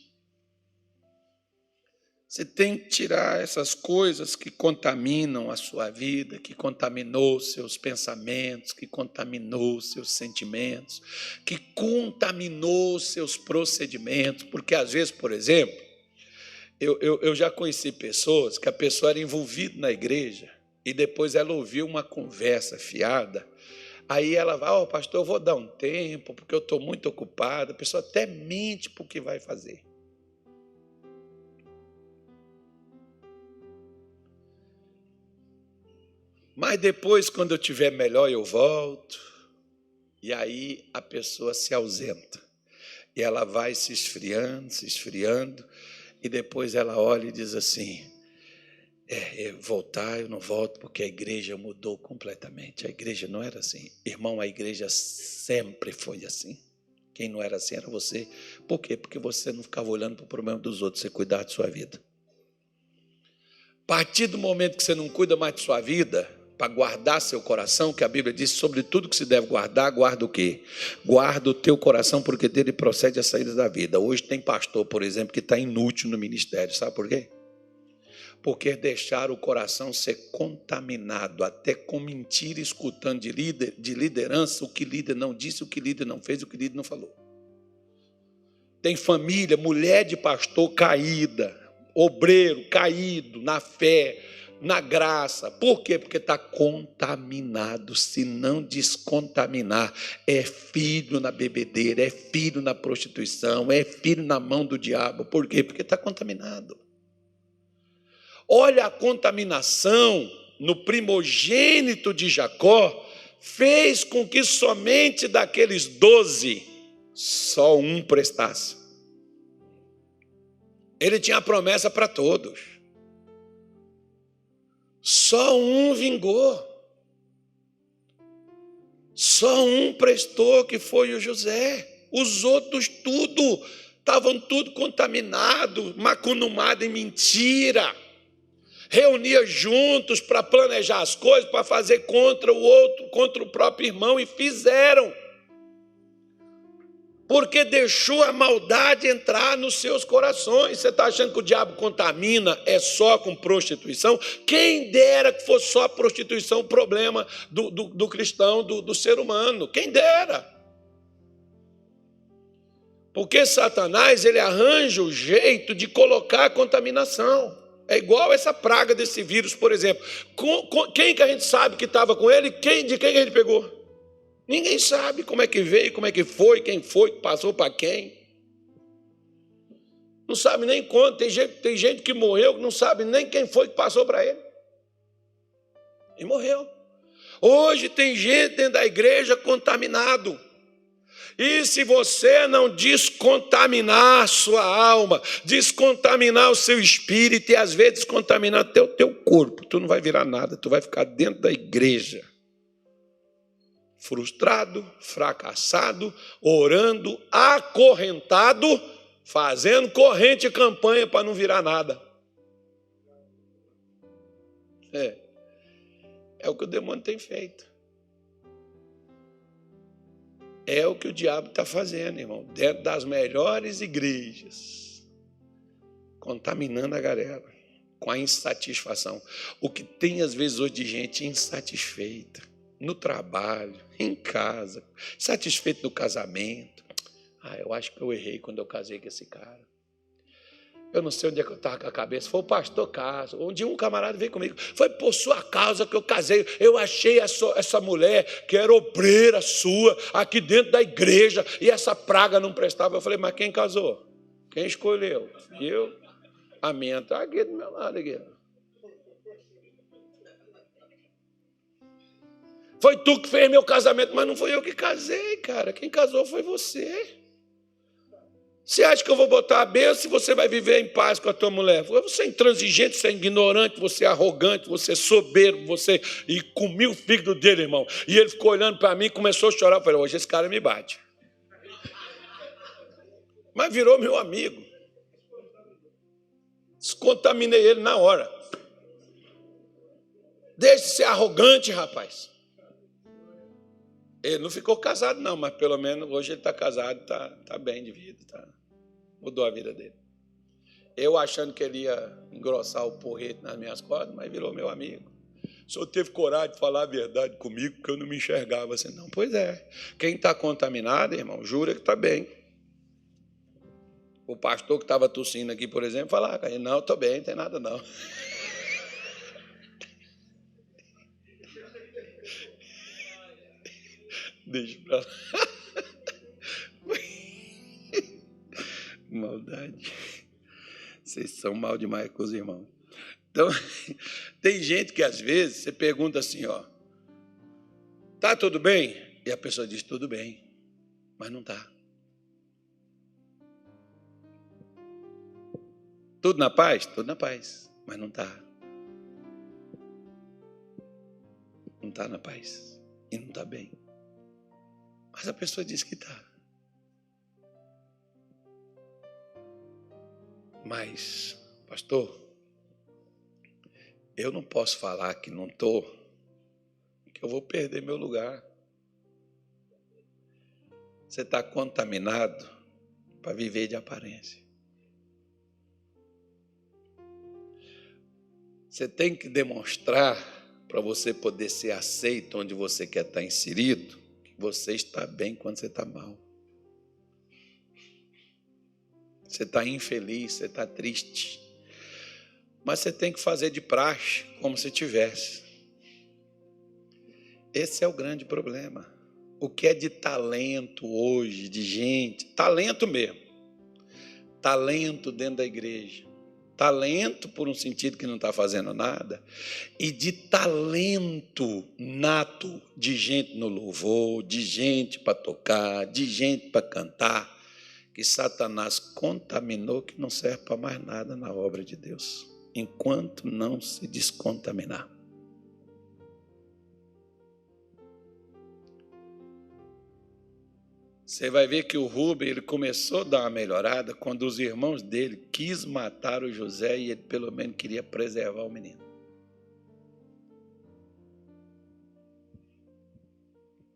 Você tem que tirar essas coisas que contaminam a sua vida, que contaminou seus pensamentos, que contaminou seus sentimentos, que contaminou seus procedimentos. Porque, às vezes, por exemplo, eu já conheci pessoas que a pessoa era envolvida na igreja e depois ela ouviu uma conversa fiada. Aí ela vai, pastor, eu vou dar um tempo, porque eu estou muito ocupada. A pessoa até mente para o que vai fazer. Mas depois, quando eu estiver melhor, eu volto. E aí a pessoa se ausenta. E ela vai se esfriando. E depois ela olha e diz assim, voltar eu não volto, porque a igreja mudou completamente. A igreja não era assim. Irmão, a igreja sempre foi assim. Quem não era assim era você. Por quê? Porque você não ficava olhando para o problema dos outros, você cuidava de sua vida. A partir do momento que você não cuida mais de sua vida, para guardar seu coração, que a Bíblia diz, sobre tudo que se deve guardar, guarda o quê? Guarda o teu coração, porque dele procede a saída da vida. Hoje tem pastor, por exemplo, que está inútil no ministério, sabe por quê? Porque deixaram o coração ser contaminado, até com mentira, escutando de liderança, o que líder não disse, o que líder não fez, o que líder não falou. Tem família, mulher de pastor caída, obreiro caído na fé, na graça. Por quê? Porque está contaminado. Se não descontaminar, é filho na bebedeira, é filho na prostituição, é filho na mão do diabo. Por quê? Porque está contaminado. Olha a contaminação no primogênito de Jacó, fez com que somente daqueles 12, só um prestasse. Ele tinha a promessa para todos. Só um vingou. Só um prestou, que foi o José. Os outros estavam tudo contaminados, macunumados em mentira. Reunia juntos para planejar as coisas, para fazer contra o outro, contra o próprio irmão, e fizeram. Porque deixou a maldade entrar nos seus corações. Você está achando que o diabo contamina só com prostituição? Quem dera que fosse só a prostituição o problema do cristão, do ser humano. Quem dera. Porque Satanás, ele arranja o jeito de colocar a contaminação. É igual essa praga desse vírus, por exemplo. Quem que a gente sabe que estava com ele? De quem que ele pegou? Ninguém sabe como é que veio, como é que foi, quem foi, que passou para quem. Não sabe nem quando. Tem gente que morreu que não sabe nem quem foi que passou para ele. E morreu. Hoje tem gente dentro da igreja contaminado. E se você não descontaminar a sua alma, descontaminar o seu espírito e às vezes contaminar até o teu corpo, tu não vai virar nada, tu vai ficar dentro da igreja. Frustrado, fracassado, orando, acorrentado, fazendo corrente e campanha para não virar nada. É o que o demônio tem feito. É o que o diabo está fazendo, irmão, dentro das melhores igrejas, contaminando a galera com a insatisfação. O que tem às vezes hoje de gente insatisfeita, no trabalho, em casa, satisfeito no casamento. Eu acho que eu errei quando eu casei com esse cara. Eu não sei onde é que eu estava com a cabeça. Foi o pastor Carlos. Um dia um camarada veio comigo. Foi por sua causa que eu casei. Eu achei essa mulher que era obreira sua aqui dentro da igreja e essa praga não prestava. Eu falei, mas quem casou? Quem escolheu? Eu? A minha está aqui do meu lado. Aqui. Foi tu que fez meu casamento, mas não foi eu que casei, cara. Quem casou foi você. Você acha que eu vou botar a bênção e você vai viver em paz com a tua mulher? Você é intransigente, você é ignorante, você é arrogante, você é soberbo, você... E comi o fígado dele, irmão. E ele ficou olhando para mim e começou a chorar. Eu falei, hoje esse cara me bate. Mas virou meu amigo. Descontaminei ele na hora. Deixe de ser arrogante, rapaz. Ele não ficou casado, não, mas pelo menos hoje ele está casado, está bem de vida, mudou a vida dele. Eu achando que ele ia engrossar o porrete nas minhas costas, mas virou meu amigo. O senhor teve coragem de falar a verdade comigo, porque eu não me enxergava assim, não. Pois é, quem está contaminado, irmão, jura que está bem. O pastor que estava tossindo aqui, por exemplo, falava, não, estou bem, não tem nada não. Deixa pra lá. Maldade. Vocês são mal demais com os irmãos. Então, tem gente que às vezes você pergunta assim, ó, tá tudo bem? E a pessoa diz, tudo bem, mas não tá. Tudo na paz? Tudo na paz, mas não tá. Não tá na paz e não tá bem. Mas a pessoa diz que tá. Mas, pastor, eu não posso falar que não estou, que eu vou perder meu lugar. Você está contaminado para viver de aparência. Você tem que demonstrar, para você poder ser aceito onde você quer estar inserido, que você está bem quando você está mal. Você está infeliz, você está triste. Mas você tem que fazer de praxe, como se tivesse. Esse é o grande problema. O que é de talento hoje, de gente, talento mesmo. Talento dentro da igreja. Talento por um sentido que não está fazendo nada. E de talento nato de gente no louvor, de gente para tocar, de gente para cantar, que Satanás contaminou, que não serve para mais nada na obra de Deus, enquanto não se descontaminar. Você vai ver que o Rubem, ele começou a dar uma melhorada quando os irmãos dele quis matar o José e ele pelo menos queria preservar o menino.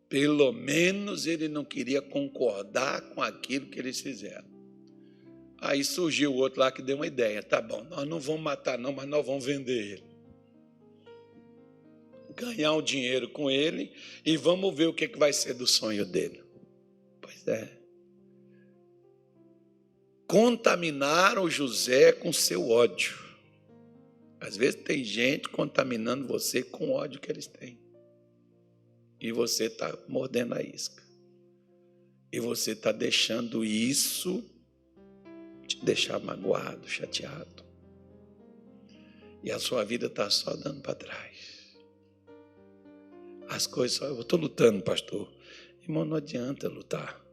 Pelo menos ele não queria concordar com aquilo que eles fizeram. Aí surgiu o outro lá que deu uma ideia. Tá bom, nós não vamos matar não, mas nós vamos vender ele. Ganhar um dinheiro com ele e vamos ver o que vai ser do sonho dele. Pois é. Contaminaram José com seu ódio. Às vezes tem gente contaminando você com o ódio que eles têm. E você está mordendo a isca. E você está deixando isso te deixar magoado, chateado. E a sua vida está só dando para trás. As coisas só... Eu estou lutando, pastor. Irmão, não adianta lutar.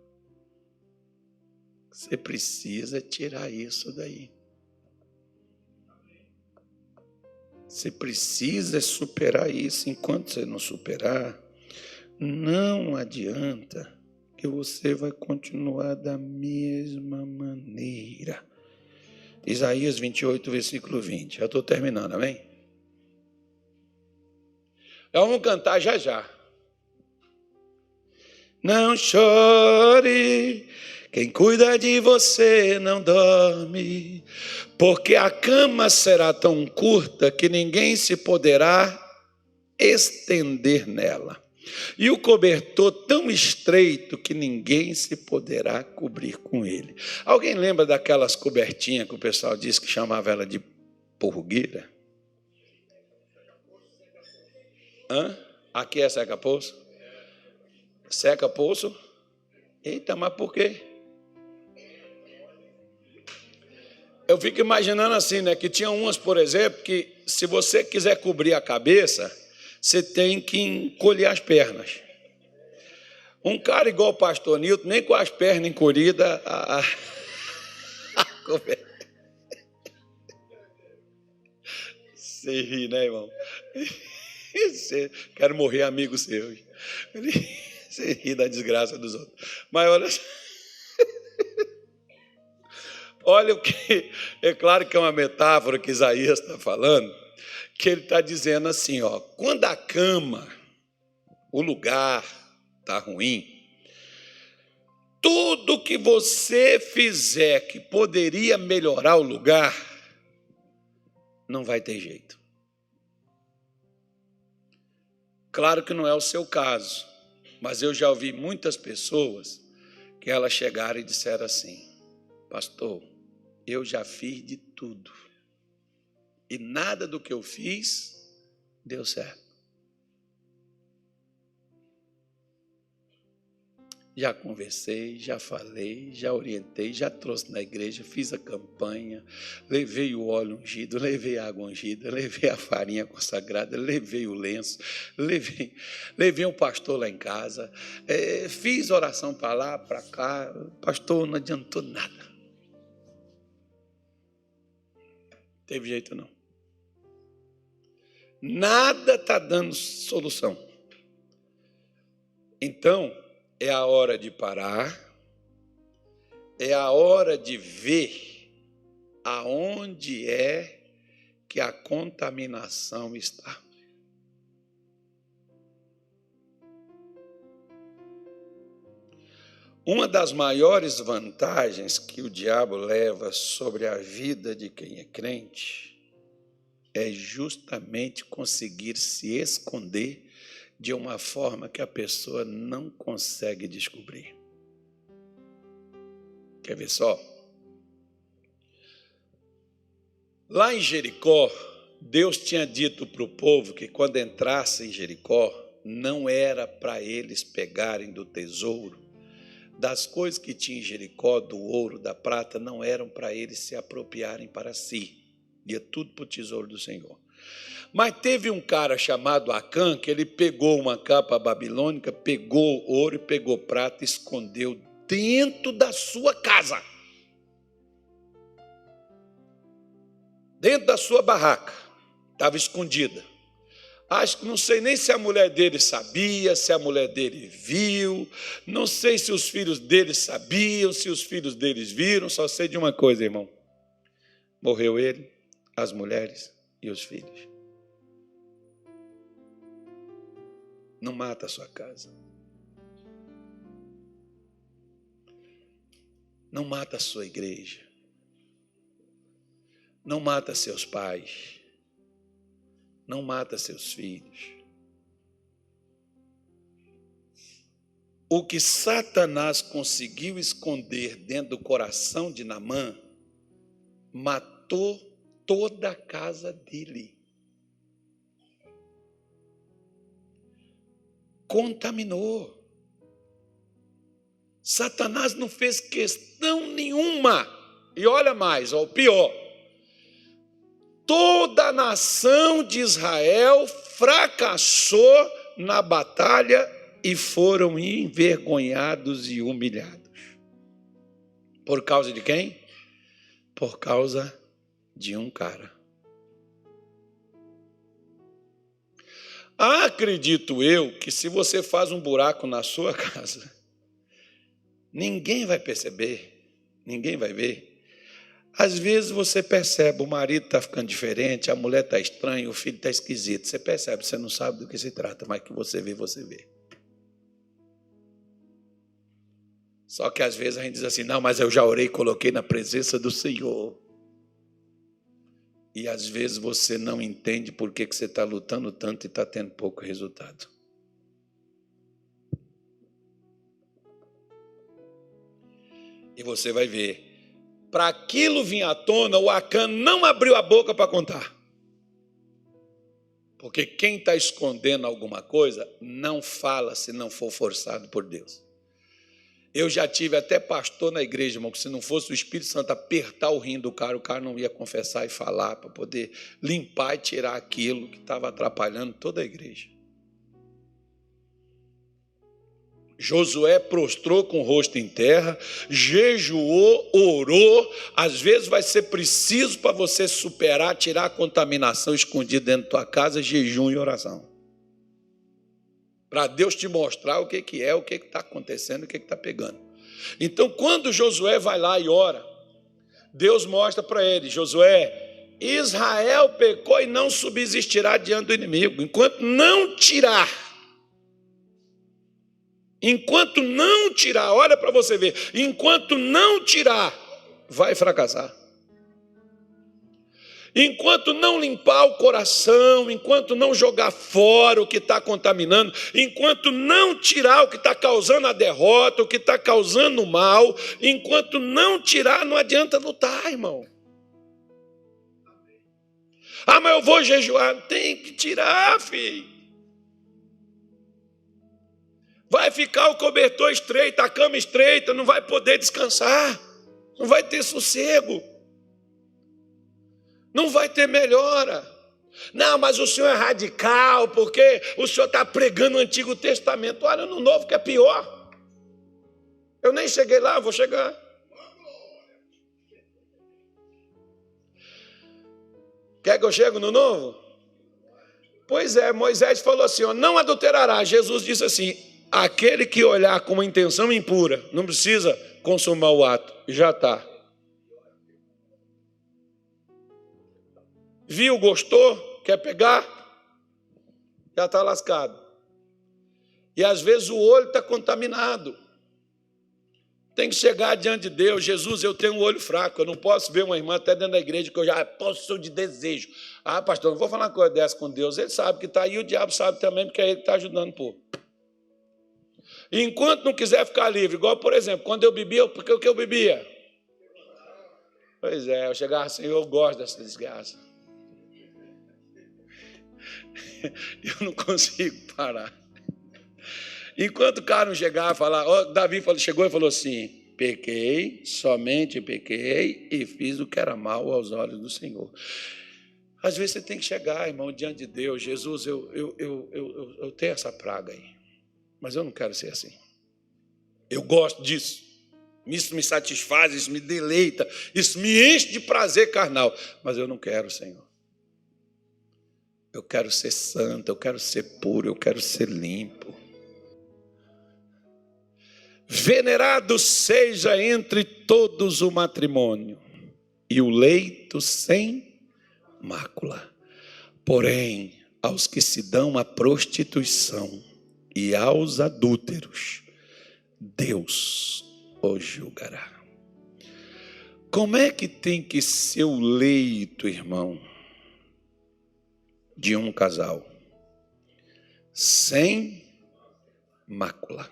Você precisa tirar isso daí. Você precisa superar isso. Enquanto você não superar, não adianta que você vai continuar da mesma maneira. Isaías 28, versículo 20. Já estou terminando, amém? Vamos cantar já já. Não chore, quem cuida de você não dorme, porque a cama será tão curta que ninguém se poderá estender nela. E o cobertor tão estreito que ninguém se poderá cobrir com ele. Alguém lembra daquelas cobertinhas que o pessoal disse que chamava ela de purgueira? Aqui é seca-poço? Seca-poço? Eita, mas por quê? Eu fico imaginando assim, né? Que tinha umas, por exemplo, que se você quiser cobrir a cabeça, você tem que encolher as pernas. Um cara igual o pastor Nilton, nem com as pernas encolhidas, Você ri, né, irmão? Quero morrer amigo seu. Você ri da desgraça dos outros. Mas olha o que... É claro que é uma metáfora que Isaías está falando, que ele está dizendo assim, ó, quando a cama, o lugar está ruim, tudo que você fizer que poderia melhorar o lugar, não vai ter jeito. Claro que não é o seu caso, mas eu já ouvi muitas pessoas que elas chegaram e disseram assim, pastor, eu já fiz de tudo e nada do que eu fiz deu certo. Já conversei, já falei, já orientei, já trouxe na igreja, fiz a campanha, levei o óleo ungido, levei a água ungida, levei a farinha consagrada, levei o lenço, levei um pastor lá em casa, fiz oração para lá, para cá, pastor, não adiantou nada. Não teve jeito não. Nada está dando solução. Então, é a hora de parar, é a hora de ver aonde é que a contaminação está. Uma das maiores vantagens que o diabo leva sobre a vida de quem é crente é justamente conseguir se esconder de uma forma que a pessoa não consegue descobrir. Quer ver só? Lá em Jericó, Deus tinha dito para o povo que quando entrasse em Jericó, não era para eles pegarem do tesouro, das coisas que tinha em Jericó, do ouro, da prata, não eram para eles se apropriarem para si. Ia tudo para o tesouro do Senhor. Mas teve um cara chamado Acã, que ele pegou uma capa babilônica, pegou ouro e pegou prata e escondeu dentro da sua casa. Dentro da sua barraca. Estava escondida. Acho que não sei nem se a mulher dele sabia, se a mulher dele viu, não sei se os filhos dele sabiam, se os filhos deles viram, só sei de uma coisa, irmão. Morreu ele, as mulheres e os filhos. Não mata a sua casa. Não mata a sua igreja. Não mata seus pais. Não mata seus filhos. O que Satanás conseguiu esconder dentro do coração de Naamã, matou toda a casa dele. Contaminou. Satanás não fez questão nenhuma. E olha mais, ó, o pior. Toda a nação de Israel fracassou na batalha e foram envergonhados e humilhados. Por causa de quem? Por causa de um cara. Acredito eu que se você faz um buraco na sua casa, ninguém vai perceber, ninguém vai ver. Às vezes você percebe, o marido está ficando diferente, a mulher está estranha, o filho está esquisito. Você percebe, você não sabe do que se trata, mas que você vê, você vê. Só que às vezes a gente diz assim, não, mas eu já orei e coloquei na presença do Senhor. E às vezes você não entende por que você está lutando tanto e está tendo pouco resultado. E você vai ver. Para aquilo vir à tona, o Acã não abriu a boca para contar. Porque quem está escondendo alguma coisa, não fala se não for forçado por Deus. Eu já tive até pastor na igreja, irmão, que se não fosse o Espírito Santo apertar o rim do cara, o cara não ia confessar e falar para poder limpar e tirar aquilo que estava atrapalhando toda a igreja. Josué prostrou com o rosto em terra, jejuou, orou. Às vezes vai ser preciso para você superar, tirar a contaminação escondida dentro da tua casa, jejum e oração. Para Deus te mostrar o que é, o que está acontecendo, o que está pegando. Então, quando Josué vai lá e ora, Deus mostra para ele: Josué, Israel pecou e não subsistirá diante do inimigo, enquanto não tirar, olha para você ver, enquanto não tirar, vai fracassar. Enquanto não limpar o coração, enquanto não jogar fora o que está contaminando, enquanto não tirar o que está causando a derrota, o que está causando o mal, enquanto não tirar, não adianta lutar, irmão. Ah, mas eu vou jejuar. Tem que tirar, filho. Vai ficar o cobertor estreito, a cama estreita, não vai poder descansar, não vai ter sossego. Não vai ter melhora. Não, mas o senhor é radical, porque o senhor está pregando o Antigo Testamento. Olha no Novo que é pior. Eu nem cheguei lá, vou chegar. Quer que eu chegue no Novo? Pois é, Moisés falou assim, ó, não adulterará. Jesus disse assim, aquele que olhar com uma intenção impura, não precisa consumar o ato, já está. Viu, gostou, quer pegar, já está lascado. E às vezes o olho está contaminado. Tem que chegar diante de Deus. Jesus, eu tenho um olho fraco, eu não posso ver uma irmã até dentro da igreja que eu já posso de desejo. Ah, pastor, não vou falar uma coisa dessa com Deus. Ele sabe que está aí, o diabo sabe também, porque é ele que está ajudando, pô. E enquanto não quiser ficar livre, igual, por exemplo, quando eu bebia, porque o que eu bebia? Pois é, eu chegava assim, eu gosto dessa desgraça. Eu não consigo parar. Enquanto o cara não chegar a falar, Davi chegou e falou assim, pequei, somente pequei e fiz o que era mal aos olhos do Senhor. Às vezes você tem que chegar, irmão, diante de Deus. Jesus, eu tenho essa praga aí, mas eu não quero ser assim. Eu gosto disso. Isso me satisfaz, isso me deleita, isso me enche de prazer carnal, mas eu não quero, Senhor. Eu quero ser santo, eu quero ser puro, eu quero ser limpo. Venerado seja entre todos o matrimônio e o leito sem mácula. Porém, aos que se dão à prostituição e aos adúlteros, Deus os julgará. Como é que tem que ser o leito, irmão, de um casal? Sem mácula.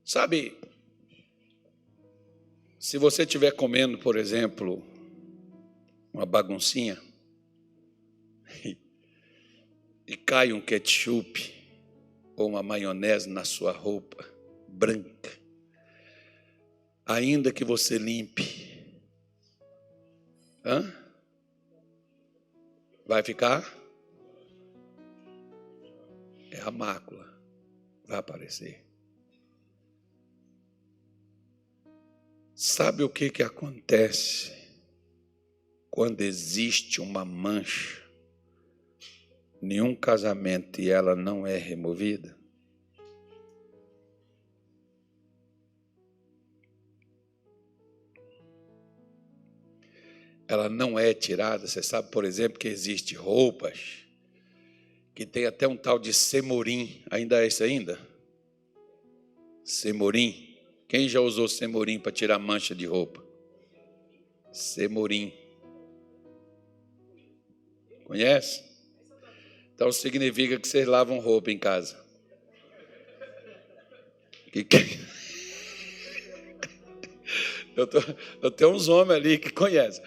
Sabe, se você estiver comendo, por exemplo, uma baguncinha e cai um ketchup ou uma maionese na sua roupa branca, ainda que você limpe, vai ficar? É a mácula, vai aparecer. Sabe o que acontece quando existe uma mancha em um casamento e ela não é removida? Ela não é tirada. Você sabe, por exemplo, que existe roupas que tem até um tal de semorim. Ainda é isso ainda? Semorim. Quem já usou semorim para tirar mancha de roupa? Semorim. Conhece? Então significa que vocês lavam roupa em casa. Eu tenho uns homens ali que conhecem.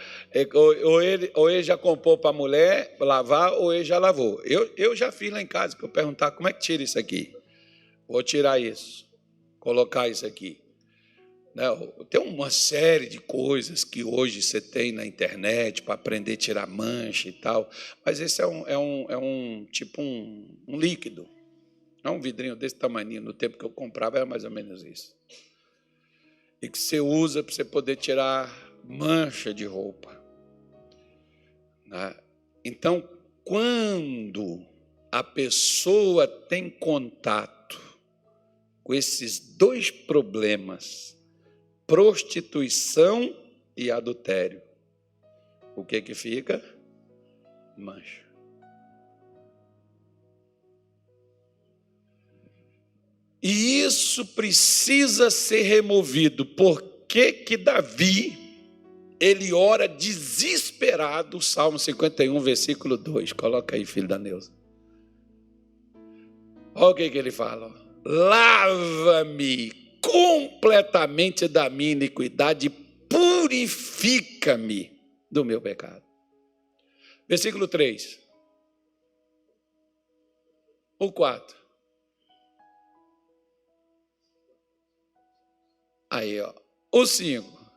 Ou ele já comprou para a mulher lavar, ou ele já lavou. Eu já fiz lá em casa, que eu perguntar como é que tira isso aqui. Vou tirar isso, colocar isso aqui. Tem uma série de coisas que hoje você tem na internet para aprender a tirar mancha e tal, mas esse é um tipo um líquido. É um vidrinho desse tamanho. No tempo que eu comprava era mais ou menos isso. E que você usa para você poder tirar mancha de roupa. Então, quando a pessoa tem contato com esses dois problemas, prostituição e adultério, o que fica? Mancha. E isso precisa ser removido. Por que Davi, ele ora desesperado, Salmo 51, versículo 2. Coloca aí, filho da Neuza. Olha o que ele fala. Lava-me completamente da minha iniquidade, purifica-me do meu pecado. Versículo 3. O 4. Aí, ó. O 5.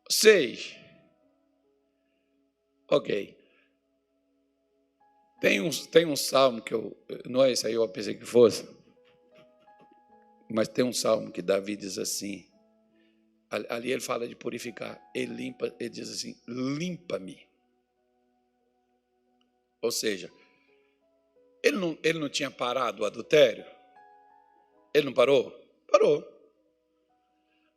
6. Ok. Tem um salmo que não é esse aí, eu pensei que fosse, mas tem um salmo que Davi diz assim, ali ele fala de purificar, ele diz assim, limpa-me. Ou seja, ele não tinha parado o adultério? Ele não parou? Parou.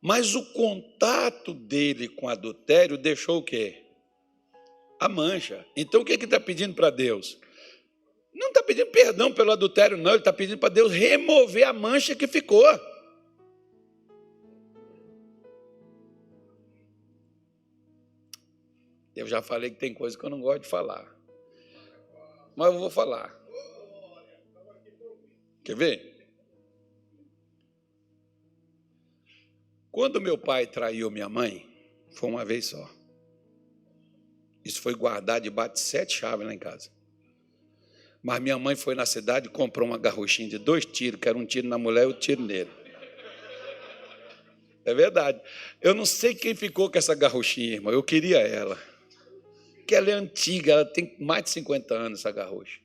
Mas o contato dele com o adultério deixou o quê? A mancha. Então o que ele está pedindo para Deus? Não está pedindo perdão pelo adultério, não. Ele está pedindo para Deus remover a mancha que ficou. Eu já falei que tem coisa que eu não gosto de falar. Mas eu vou falar. Quer ver? Quando meu pai traiu minha mãe, foi uma vez só. Isso foi guardado debaixo de 7 chaves lá em casa. Mas minha mãe foi na cidade e comprou uma garrochinha de 2 tiros, que era um tiro na mulher e outro tiro nele. É verdade. Eu não sei quem ficou com essa garrochinha, irmão. Eu queria ela. Porque ela é antiga, ela tem mais de 50 anos, essa garrocha.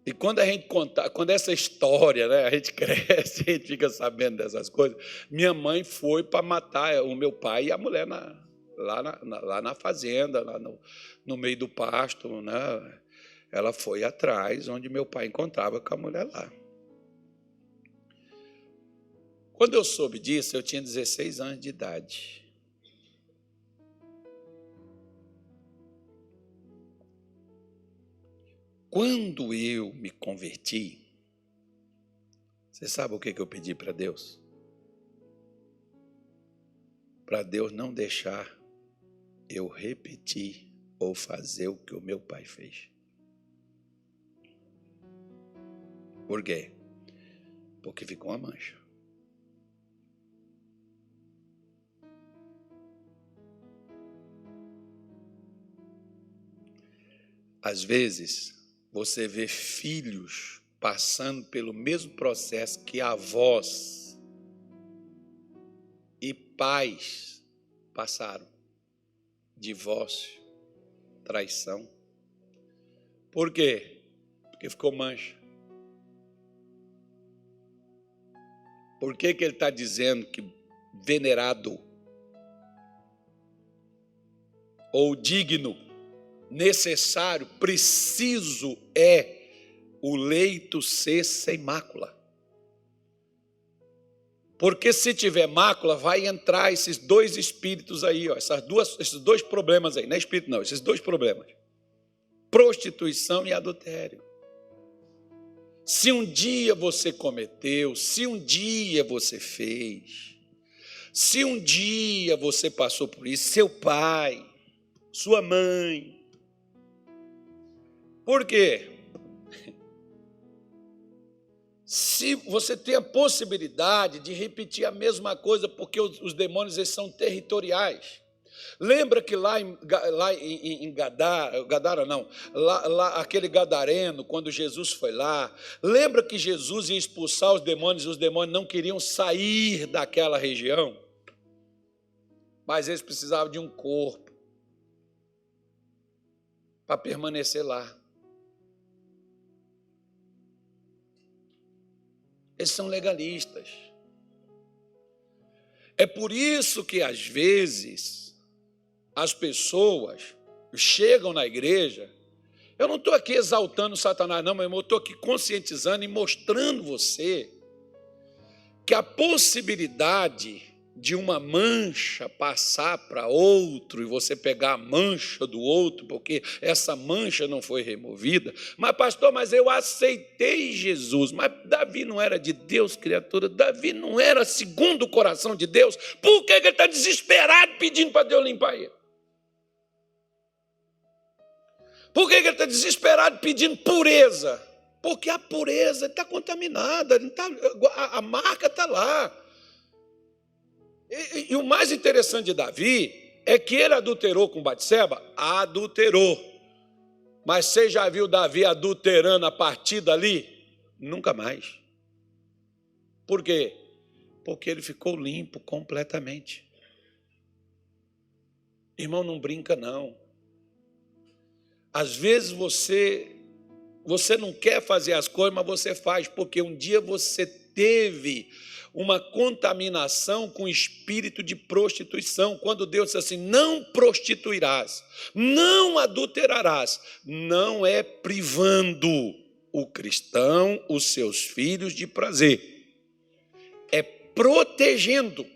E quando a gente conta, quando essa história, né, a gente cresce, a gente fica sabendo dessas coisas, minha mãe foi para matar o meu pai e a mulher lá na fazenda, lá no meio do pasto, né? Ela foi atrás, onde meu pai encontrava com a mulher lá. Quando eu soube disso, eu tinha 16 anos de idade. Quando eu me converti, você sabe o que eu pedi para Deus? Para Deus não deixar eu repetir ou fazer o que o meu pai fez. Por quê? Porque ficou uma mancha. Às vezes, você vê filhos passando pelo mesmo processo que avós e pais passaram. Divórcio, traição. Por quê? Porque ficou mancha. Por que ele está dizendo que venerado ou digno, necessário, preciso é o leito ser sem mácula? Porque se tiver mácula, vai entrar esses 2 espíritos aí, ó, esses 2 problemas aí, não é espírito não, esses 2 problemas. Prostituição e adultério. Se um dia você cometeu, se um dia você fez, se um dia você passou por isso, seu pai, sua mãe. Por quê? Se você tem a possibilidade de repetir a mesma coisa, porque os demônios eles são territoriais. Lembra que lá em Gadara não, lá aquele gadareno, quando Jesus foi lá, lembra que Jesus ia expulsar os demônios não queriam sair daquela região, mas eles precisavam de um corpo para permanecer lá. Eles são legalistas. É por isso que, às vezes, as pessoas chegam na igreja. Eu não estou aqui exaltando Satanás, não, meu irmão, eu estou aqui conscientizando e mostrando você que a possibilidade de uma mancha passar para outro e você pegar a mancha do outro, porque essa mancha não foi removida. Mas, pastor, mas eu aceitei Jesus. Mas Davi não era de Deus, criatura. Davi não era segundo o coração de Deus. Por que ele está desesperado pedindo para Deus limpar ele? Por que ele está desesperado pedindo pureza? Porque a pureza está contaminada, a marca está lá. E o mais interessante de Davi é que ele adulterou com Batseba? Adulterou. Mas você já viu Davi adulterando a partir dali? Nunca mais. Por quê? Porque ele ficou limpo completamente. Irmão, não brinca não. Às vezes você não quer fazer as coisas, mas você faz, porque um dia você teve uma contaminação com espírito de prostituição, quando Deus diz assim, não prostituirás, não adulterarás, não é privando o cristão, os seus filhos de prazer, é protegendo,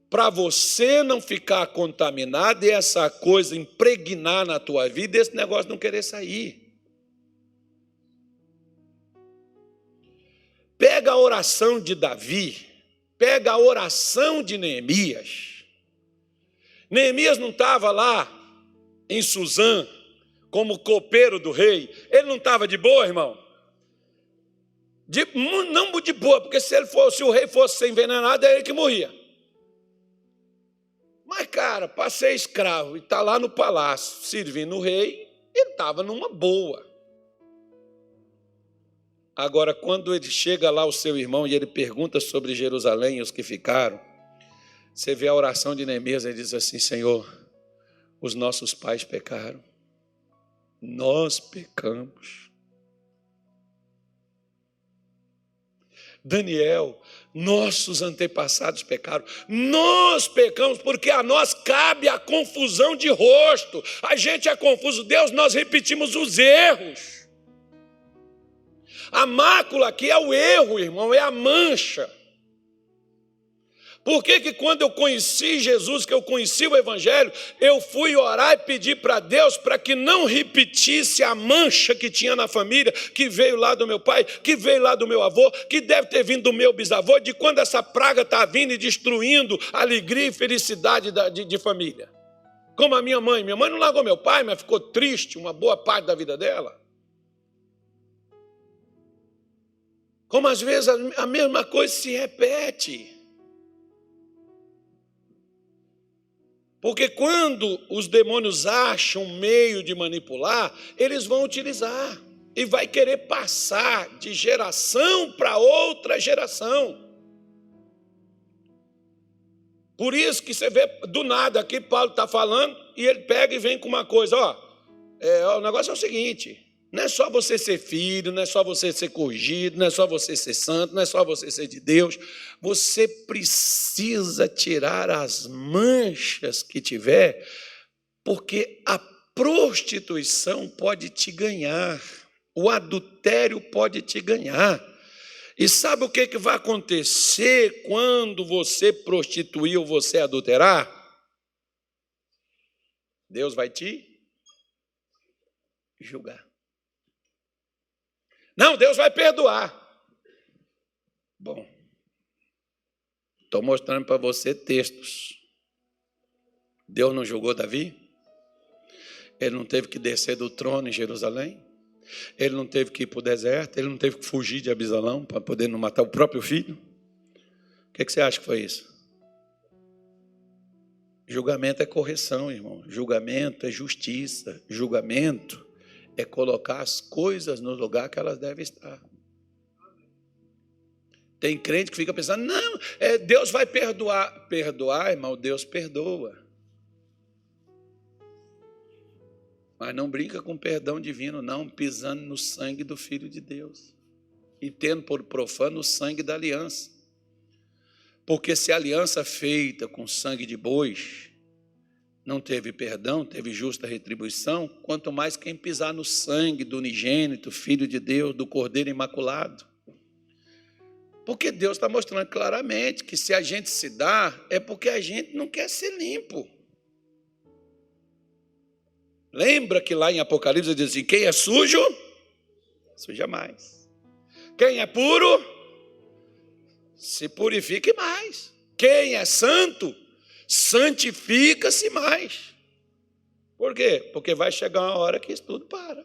para você não ficar contaminado e essa coisa impregnar na tua vida, esse negócio não querer sair. Pega a oração de Davi, pega a oração de Neemias. Neemias não estava lá em Suzã, como copeiro do rei. Ele não estava de boa, irmão? Não de boa, porque se o rei fosse ser envenenado, é ele que morria. Mas, cara, para ser escravo e está lá no palácio, servindo o rei, ele estava numa boa. Agora, quando ele chega lá, o seu irmão, e ele pergunta sobre Jerusalém e os que ficaram, você vê a oração de Neemias, ele diz assim, Senhor, os nossos pais pecaram, nós pecamos. Daniel, nossos antepassados pecaram, nós pecamos, porque a nós cabe a confusão de rosto, a gente é confuso, Deus, nós repetimos os erros. A mácula aqui é o erro, irmão, é a mancha. Por que quando eu conheci Jesus, que eu conheci o Evangelho, eu fui orar e pedir para Deus para que não repetisse a mancha que tinha na família, que veio lá do meu pai, que veio lá do meu avô, que deve ter vindo do meu bisavô, de quando essa praga está vindo e destruindo a alegria e felicidade de família. Como a minha mãe não largou meu pai, mas ficou triste uma boa parte da vida dela. Como às vezes a mesma coisa se repete. Porque quando os demônios acham um meio de manipular, eles vão utilizar. E vai querer passar de geração para outra geração. Por isso que você vê do nada aqui, Paulo está falando, e ele pega e vem com uma coisa. O negócio é o seguinte. Não é só você ser filho, não é só você ser corrigido, não é só você ser santo, não é só você ser de Deus. Você precisa tirar as manchas que tiver, porque a prostituição pode te ganhar, o adultério pode te ganhar. E sabe o que vai acontecer quando você prostituir ou você adulterar? Deus vai te julgar. Não, Deus vai perdoar. Bom, estou mostrando para você textos. Deus não julgou Davi? Ele não teve que descer do trono em Jerusalém? Ele não teve que ir para o deserto, ele não teve que fugir de Absalão para poder não matar o próprio filho. O que você acha que foi isso? Julgamento é correção, irmão. Julgamento é justiça. Julgamento é colocar as coisas no lugar que elas devem estar. Tem crente que fica pensando, não, Deus vai perdoar. Perdoar, irmão, Deus perdoa. Mas não brinca com perdão divino, não, pisando no sangue do Filho de Deus. E tendo por profano o sangue da aliança. Porque se a aliança feita com sangue de bois não teve perdão, teve justa retribuição, quanto mais quem pisar no sangue do unigênito, Filho de Deus, do Cordeiro Imaculado. Porque Deus está mostrando claramente que se a gente se dá, é porque a gente não quer ser limpo. Lembra que lá em Apocalipse diz assim, quem é sujo, suja mais. Quem é puro, se purifique mais. Quem é santo, santifica-se mais. Por quê? Porque vai chegar uma hora que isso tudo para.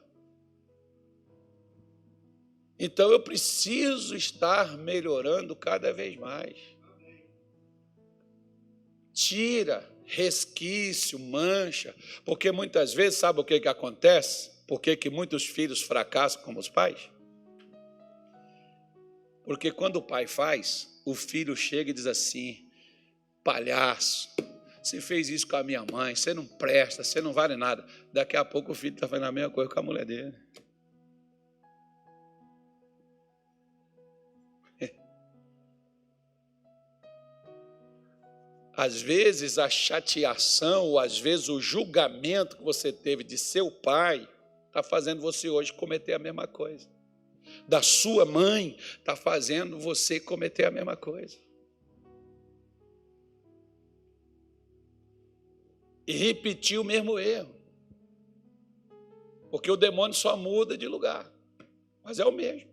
Então eu preciso estar melhorando cada vez mais. Tira resquício, mancha, porque muitas vezes, sabe o que acontece? Por que muitos filhos fracassam como os pais? Porque quando o pai faz, o filho chega e diz assim, palhaço, você fez isso com a minha mãe, você não presta, você não vale nada. Daqui a pouco o filho está fazendo a mesma coisa com a mulher dele. Às vezes a chateação, ou às vezes o julgamento que você teve de seu pai, está fazendo você hoje cometer a mesma coisa. Da sua mãe, está fazendo você cometer a mesma coisa. E repetir o mesmo erro. Porque o demônio só muda de lugar, mas é o mesmo.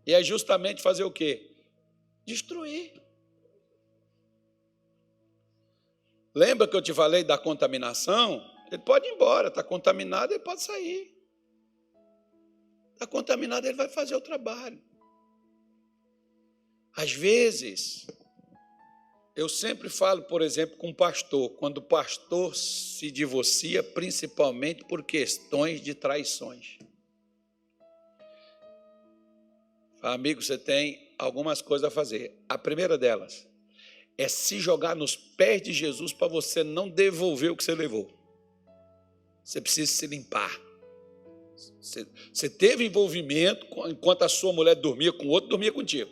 E é justamente fazer o quê? Destruir. Lembra que eu te falei da contaminação? Ele pode ir embora, está contaminado, ele pode sair. Está contaminado, ele vai fazer o trabalho. Às vezes, eu sempre falo, por exemplo, com o pastor, quando o pastor se divorcia, principalmente por questões de traições. Amigo, você tem algumas coisas a fazer. A primeira delas é se jogar nos pés de Jesus para você não devolver o que você levou. Você precisa se limpar. Você teve envolvimento enquanto a sua mulher dormia com o outro, dormia contigo.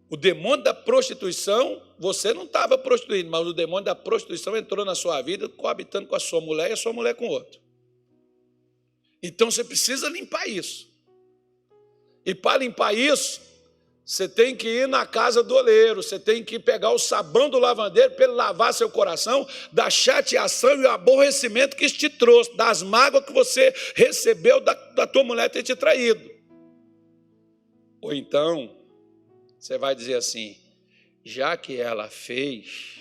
O demônio da prostituição, você não estava prostituindo, mas o demônio da prostituição entrou na sua vida, coabitando com a sua mulher e a sua mulher com o outro. Então você precisa limpar isso. E para limpar isso, você tem que ir na casa do oleiro, você tem que pegar o sabão do lavandeiro para ele lavar seu coração da chateação e o aborrecimento que isso te trouxe, das mágoas que você recebeu da tua mulher ter te traído. Ou então, você vai dizer assim, já que ela fez,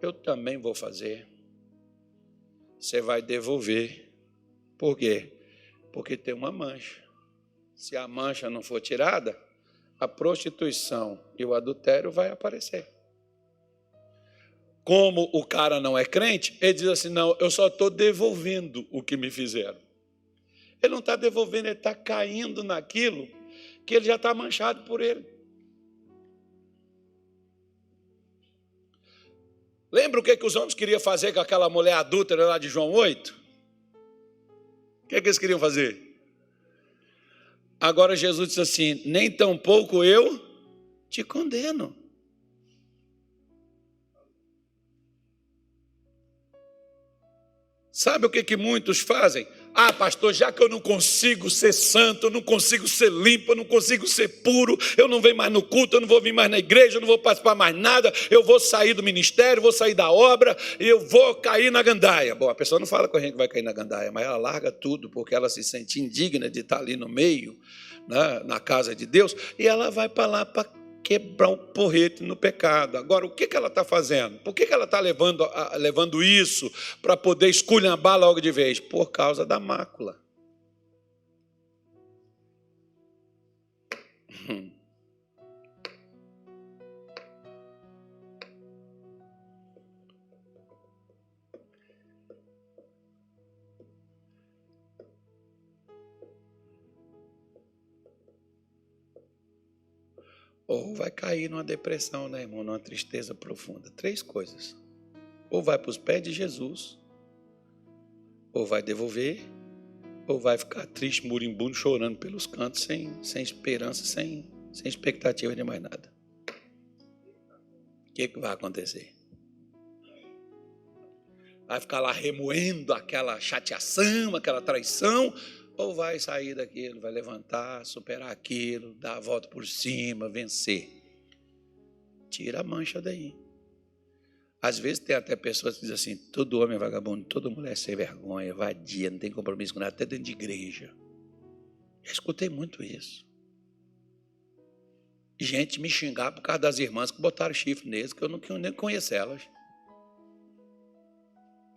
eu também vou fazer. Você vai devolver. Por quê? Porque tem uma mancha. Se a mancha não for tirada, a prostituição e o adultério vai aparecer. Como o cara não é crente, ele diz assim, não, eu só estou devolvendo o que me fizeram. Ele não está devolvendo, ele está caindo naquilo que ele já está manchado por ele. Lembra o que os homens queriam fazer com aquela mulher adúltera lá de João 8? O que eles queriam fazer? Agora Jesus disse assim, nem tampouco eu te condeno. Sabe o que muitos fazem? Ah, pastor, já que eu não consigo ser santo, eu não consigo ser limpo, eu não consigo ser puro, eu não venho mais no culto, eu não vou vir mais na igreja, eu não vou participar mais nada, eu vou sair do ministério, vou sair da obra e eu vou cair na gandaia. Bom, a pessoa não fala com a gente que vai cair na gandaia, mas ela larga tudo porque ela se sente indigna de estar ali no meio, né, na casa de Deus, e ela vai para lá para quebrar o porrete no pecado. Agora, o que ela está fazendo? Por que ela está levando isso para poder esculhambar logo de vez? Por causa da mácula. Ou vai cair numa depressão, né, irmão? Numa tristeza profunda. 3 coisas. Ou vai para os pés de Jesus, ou vai devolver, ou vai ficar triste, moribundo, chorando pelos cantos, sem esperança, sem expectativa de mais nada. O que vai acontecer? Vai ficar lá remoendo aquela chateação, aquela traição, ou vai sair daquilo, vai levantar, superar aquilo, dar a volta por cima, vencer. Tira a mancha daí. Às vezes tem até pessoas que dizem assim, todo homem é vagabundo, toda mulher é sem vergonha, vadia, não tem compromisso com nada, até dentro de igreja. Eu escutei muito isso. Gente me xingar por causa das irmãs que botaram chifre neles, que eu não nem conheço elas.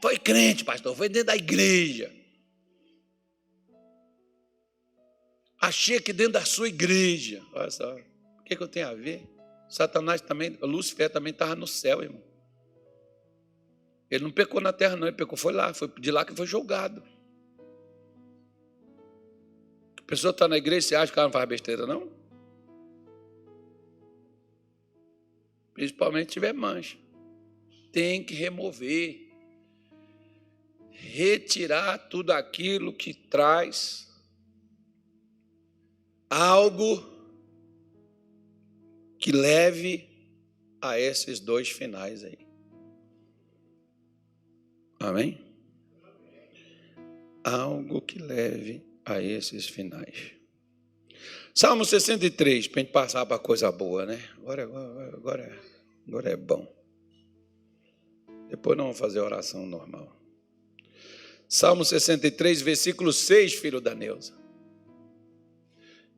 Foi crente, pastor, foi dentro da igreja. Achei que dentro da sua igreja. Olha só, o que eu tenho a ver? Satanás também, Lúcifer também estava no céu, irmão. Ele não pecou na terra, não, ele pecou, foi lá, foi de lá que foi julgado. A pessoa está na igreja, você acha que ela não faz besteira, não? Principalmente se tiver mancha. Tem que remover. Retirar tudo aquilo que traz algo que leve a esses 2 finais aí. Amém? Algo que leve a esses finais. Salmo 63, para a gente passar para coisa boa, né? Agora é bom. Depois não vamos fazer oração normal. Salmo 63, versículo 6, filho da Neuza.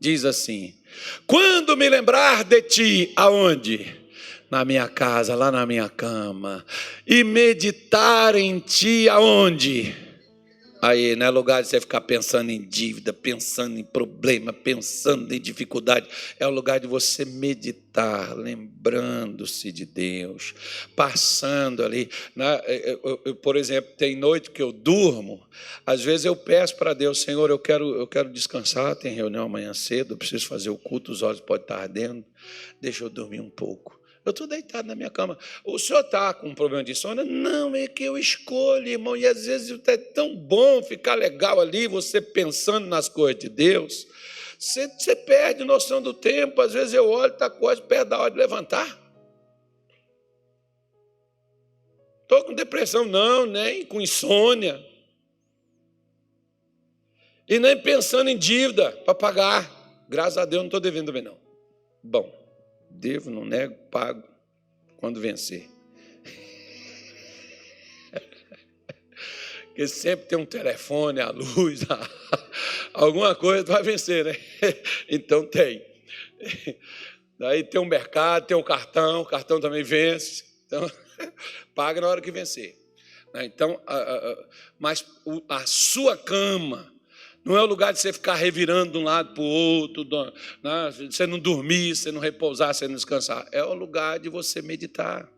Diz assim: quando me lembrar de ti, aonde? Na minha casa, lá na minha cama. E meditar em ti, aonde? Aí, não é lugar de você ficar pensando em dívida, pensando em problema, pensando em dificuldade. É o lugar de você meditar, lembrando-se de Deus, passando ali. Por exemplo, tem noite que eu durmo, às vezes eu peço para Deus, Senhor, eu quero descansar, tem reunião amanhã cedo, eu preciso fazer o culto, os olhos podem estar ardendo, deixa eu dormir um pouco. Eu estou deitado na minha cama. O senhor está com um problema de sono? Não, é que eu escolho, irmão. E às vezes é tão bom ficar legal ali, você pensando nas coisas de Deus. Você perde noção do tempo. Às vezes eu olho e está quase perto da hora de levantar. Estou com depressão, não, nem com insônia. E nem pensando em dívida para pagar. Graças a Deus não estou devendo também, não. Bom. Devo, não nego, pago quando vencer. Porque sempre tem um telefone, a luz, alguma coisa vai vencer, né? Então tem. Daí tem um mercado, tem um cartão, o cartão também vence. Então, paga na hora que vencer. Então, mas a sua cama não é o lugar de você ficar revirando de um lado para o outro, você não dormir, você não repousar, você não descansar. É o lugar de você meditar.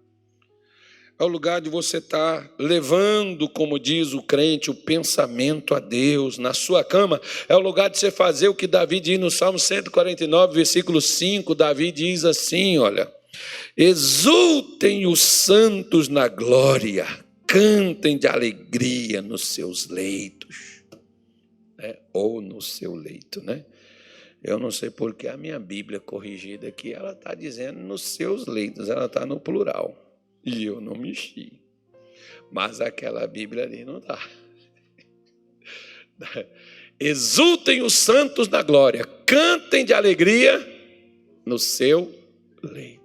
É o lugar de você estar levando, como diz o crente, o pensamento a Deus. Na sua cama é o lugar de você fazer o que Davi diz no Salmo 149, versículo 5. Davi diz assim, olha: exultem os santos na glória, cantem de alegria nos seus leitos. Ou no seu leito, né? Eu não sei porque a minha Bíblia corrigida aqui, ela está dizendo nos seus leitos, ela está no plural. E eu não mexi. Mas aquela Bíblia ali não está. Exultem os santos na glória, cantem de alegria no seu leito.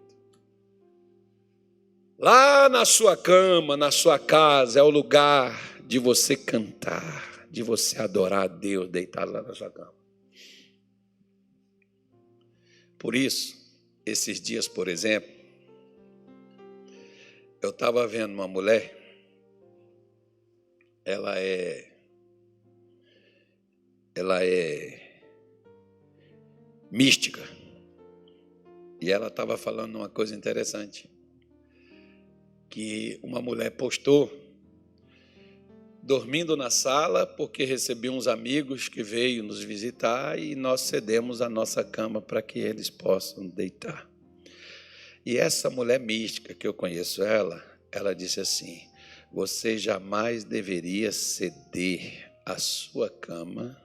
Lá na sua cama, na sua casa, é o lugar de você cantar, de você adorar a Deus deitado lá na sua cama. Por isso, esses dias, por exemplo, eu estava vendo uma mulher, ela é mística, e ela estava falando uma coisa interessante, que uma mulher postou, dormindo na sala, porque recebeu uns amigos que veio nos visitar e nós cedemos a nossa cama para que eles possam deitar. E essa mulher mística, que eu conheço ela disse assim: você jamais deveria ceder a sua cama,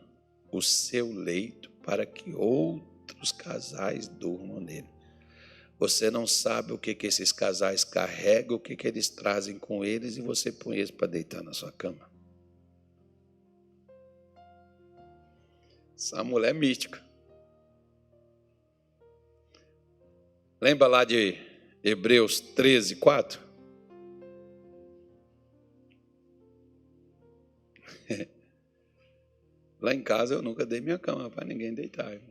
o seu leito, para que outros casais durmam nele. Você não sabe o que esses casais carregam, o que eles trazem com eles, e você põe eles para deitar na sua cama. Essa mulher mística. Lembra lá de Hebreus 13, 4? Lá em casa eu nunca dei minha cama para ninguém deitar, irmão.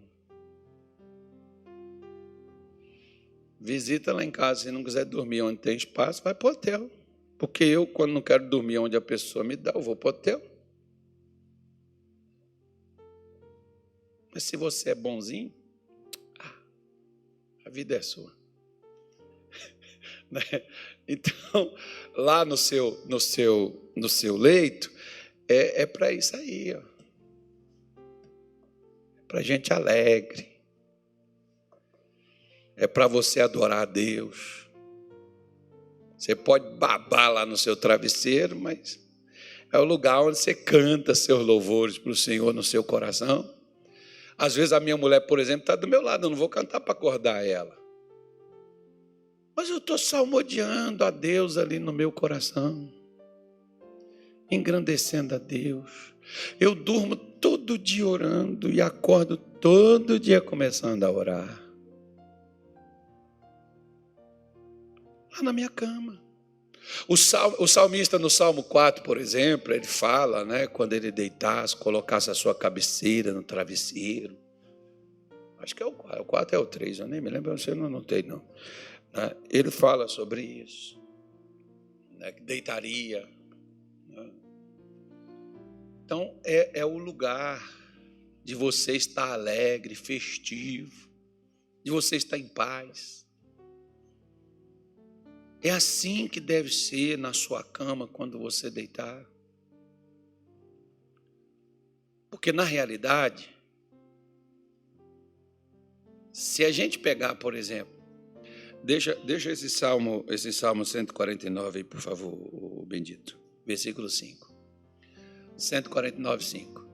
Visita lá em casa, se não quiser dormir onde tem espaço, vai para o hotel. Porque eu, quando não quero dormir onde a pessoa me dá, eu vou para o hotel. Mas se você é bonzinho, a vida é sua. Então, lá no seu leito, é para isso aí, ó. É para gente alegre. É para você adorar a Deus. Você pode babar lá no seu travesseiro, mas é o lugar onde você canta seus louvores para o Senhor no seu coração. Às vezes a minha mulher, por exemplo, está do meu lado, eu não vou cantar para acordar ela. Mas eu estou salmodiando a Deus ali no meu coração, engrandecendo a Deus. Eu durmo todo dia orando e acordo todo dia começando a orar. Lá na minha cama. O salmista no Salmo 4, por exemplo, ele fala, né, quando ele deitasse, colocasse a sua cabeceira no travesseiro. Acho que é o 4, o 4 é o 3, eu nem me lembro, eu não anotei não. Ele fala sobre isso, né, que deitaria. Né? Então, é o lugar de você estar alegre, festivo, de você estar em paz. É assim que deve ser na sua cama quando você deitar. Porque, na realidade, se a gente pegar, por exemplo, deixa esse Salmo 149 aí, por favor, o bendito, versículo 5. 149, 5.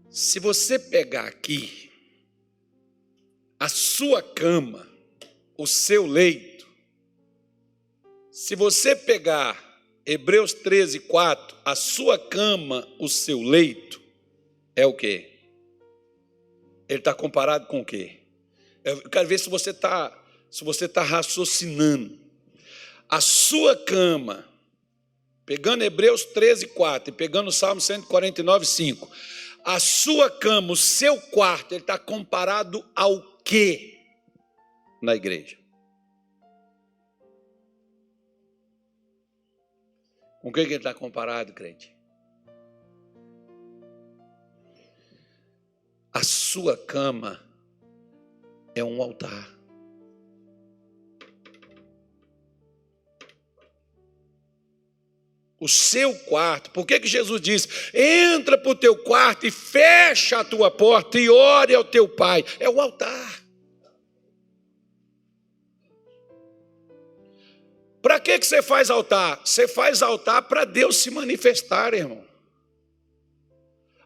Se você pegar aqui a sua cama, o seu leito, se você pegar Hebreus 13, 4, a sua cama, o seu leito, é o quê? Ele está comparado com o quê? Eu quero ver se você está raciocinando. A sua cama, pegando Hebreus 13, 4 e pegando o Salmo 149, 5, a sua cama, o seu quarto, ele está comparado ao quê na igreja? Com o que ele está comparado, crente? A sua cama é um altar. O seu quarto, por que Jesus diz, entra para o teu quarto e fecha a tua porta e ore ao teu pai? É o altar. Para que você faz altar? Você faz altar para Deus se manifestar, irmão.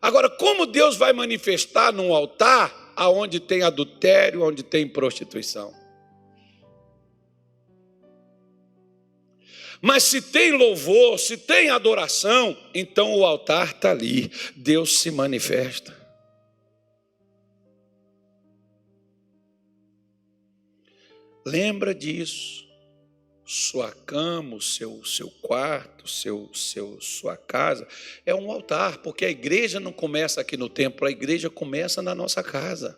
Agora, como Deus vai manifestar num altar aonde tem adultério, onde tem prostituição? Mas se tem louvor, se tem adoração, então o altar está ali, Deus se manifesta. Lembra disso. Sua cama, o seu quarto, sua casa, é um altar, porque a igreja não começa aqui no templo, a igreja começa na nossa casa.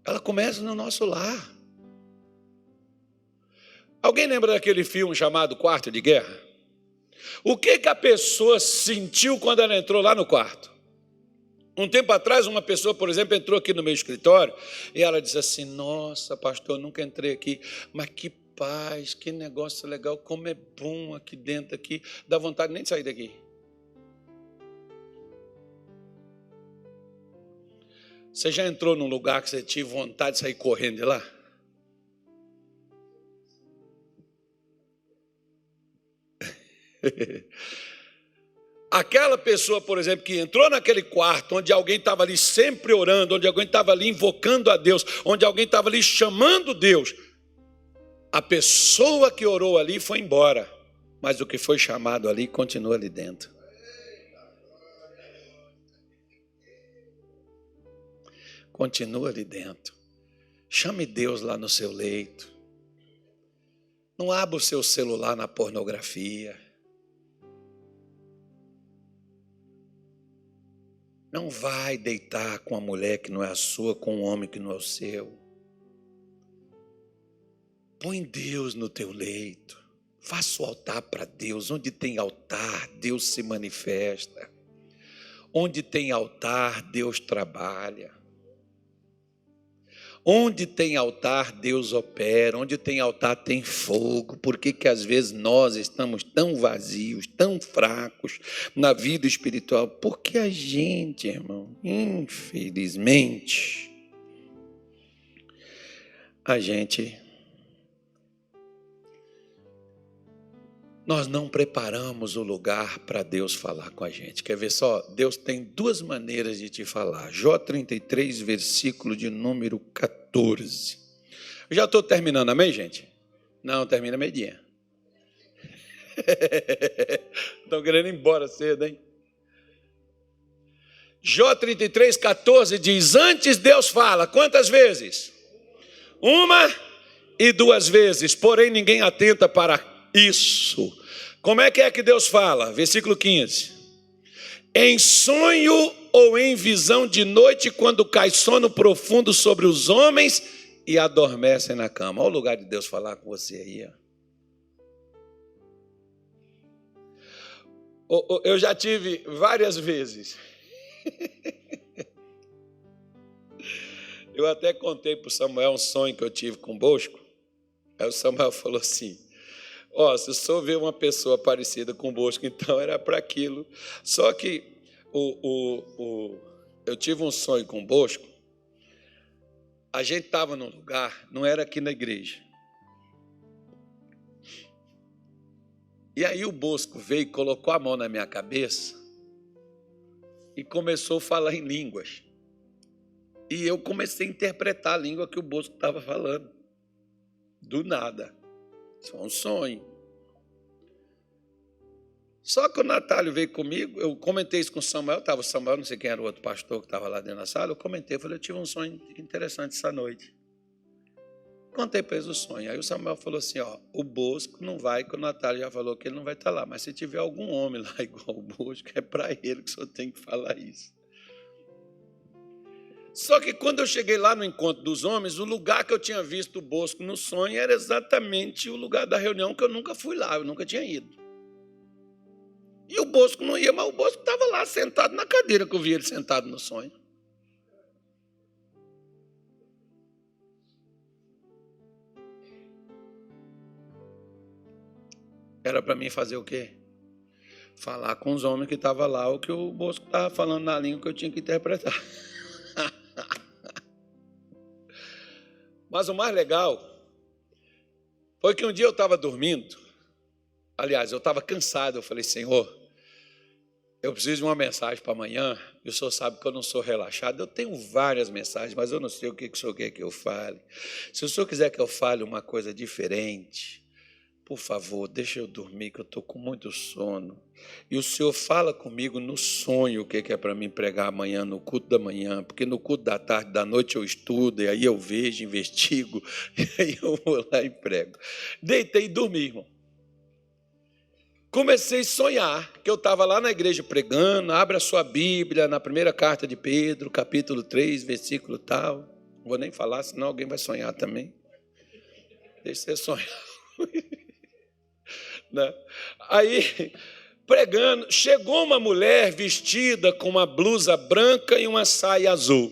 Ela começa no nosso lar. Alguém lembra daquele filme chamado Quarto de Guerra? O que a pessoa sentiu quando ela entrou lá no quarto? Um tempo atrás, uma pessoa, por exemplo, entrou aqui no meu escritório e ela disse assim: nossa, pastor, eu nunca entrei aqui, mas que paz, que negócio legal, como é bom aqui dentro, aqui, dá vontade nem de sair daqui. Você já entrou num lugar que você tinha vontade de sair correndo de lá? Aquela pessoa, por exemplo, que entrou naquele quarto, onde alguém estava ali sempre orando, onde alguém estava ali invocando a Deus, onde alguém estava ali chamando Deus, a pessoa que orou ali foi embora, mas o que foi chamado ali continua ali dentro. Continua ali dentro. Chame Deus lá no seu leito. Não abra o seu celular na pornografia. Não vai deitar com a mulher que não é a sua, com um homem que não é o seu. Põe Deus no teu leito. Faça o altar para Deus. Onde tem altar, Deus se manifesta. Onde tem altar, Deus trabalha. Onde tem altar, Deus opera. Onde tem altar, tem fogo. Por que às vezes nós estamos tão vazios, tão fracos na vida espiritual? Porque a gente, irmão, infelizmente, nós não preparamos o lugar para Deus falar com a gente. Quer ver só? Deus tem duas maneiras de te falar. Jó 33, versículo de número 14. Eu já estou terminando, amém, gente? Não, termina meio-dia. Estão querendo ir embora cedo, hein? Jó 33, 14 diz: antes Deus fala, quantas vezes? Uma e duas vezes, porém ninguém atenta para isso. Como é que Deus fala? Versículo 15. Em sonho ou em visão de noite, quando cai sono profundo sobre os homens e adormecem na cama. Olha o lugar de Deus falar com você aí. Eu já tive várias vezes. Eu até contei para o Samuel um sonho que eu tive com o Bosco. Aí o Samuel falou assim: se o senhor vê uma pessoa parecida com o Bosco, então era para aquilo. Só que eu tive um sonho com o Bosco. A gente estava num lugar, não era aqui na igreja. E aí o Bosco veio e colocou a mão na minha cabeça e começou a falar em línguas. E eu comecei a interpretar a língua que o Bosco estava falando. Do nada. Isso é um sonho. Só que o Natálio veio comigo, eu comentei isso com o Samuel, estava o Samuel, não sei quem era o outro pastor que estava lá dentro da sala, eu comentei, eu falei, eu tive um sonho interessante essa noite. Contei para eles o sonho. Aí o Samuel falou assim, o Bosco não vai, que o Natálio já falou que ele não vai estar lá, mas se tiver algum homem lá igual o Bosco, é para ele que o senhor tem que falar isso. Só que quando eu cheguei lá no encontro dos homens, o lugar que eu tinha visto o Bosco no sonho era exatamente o lugar da reunião que eu nunca fui lá, eu nunca tinha ido. E o Bosco não ia, mas o Bosco estava lá sentado na cadeira que eu vi ele sentado no sonho. Era para mim fazer o quê? Falar com os homens que estavam lá o que o Bosco estava falando na língua que eu tinha que interpretar. Mas o mais legal foi que um dia eu estava dormindo. Aliás, eu estava cansado. Eu falei, Senhor, eu preciso de uma mensagem para amanhã. E o Senhor sabe que eu não sou relaxado. Eu tenho várias mensagens, mas eu não sei o que o Senhor quer que eu fale. Se o Senhor quiser que eu fale uma coisa diferente, por favor, deixa eu dormir, que eu estou com muito sono. E o Senhor fala comigo no sonho o que é para mim pregar amanhã, no culto da manhã, porque no culto da tarde, da noite eu estudo, e aí eu vejo, investigo, e aí eu vou lá e prego. Deitei e dormi, irmão. Comecei a sonhar que eu estava lá na igreja pregando, abre a sua Bíblia, na primeira carta de Pedro, capítulo 3, versículo tal. Não vou nem falar, senão alguém vai sonhar também. Deixa você sonhar. Né? Aí, pregando, chegou uma mulher vestida com uma blusa branca e uma saia azul.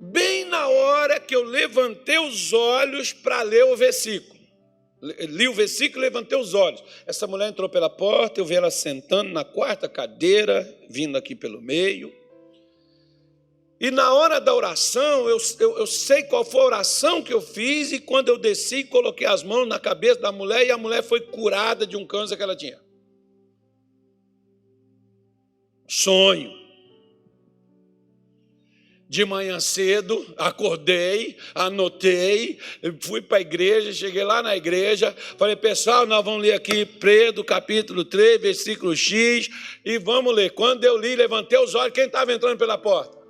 Bem na hora que eu levantei os olhos para ler o versículo. Li o versículo e levantei os olhos. Essa mulher entrou pela porta, eu vi ela sentando na quarta cadeira, vindo aqui pelo meio. E na hora da oração, eu sei qual foi a oração que eu fiz, e quando eu desci, coloquei as mãos na cabeça da mulher, e a mulher foi curada de um câncer que ela tinha. Sonho. De manhã cedo, acordei, anotei, fui para a igreja, cheguei lá na igreja, falei, pessoal, nós vamos ler aqui Pedro, capítulo 3, versículo X, e vamos ler. Quando eu li, levantei os olhos, quem estava entrando pela porta?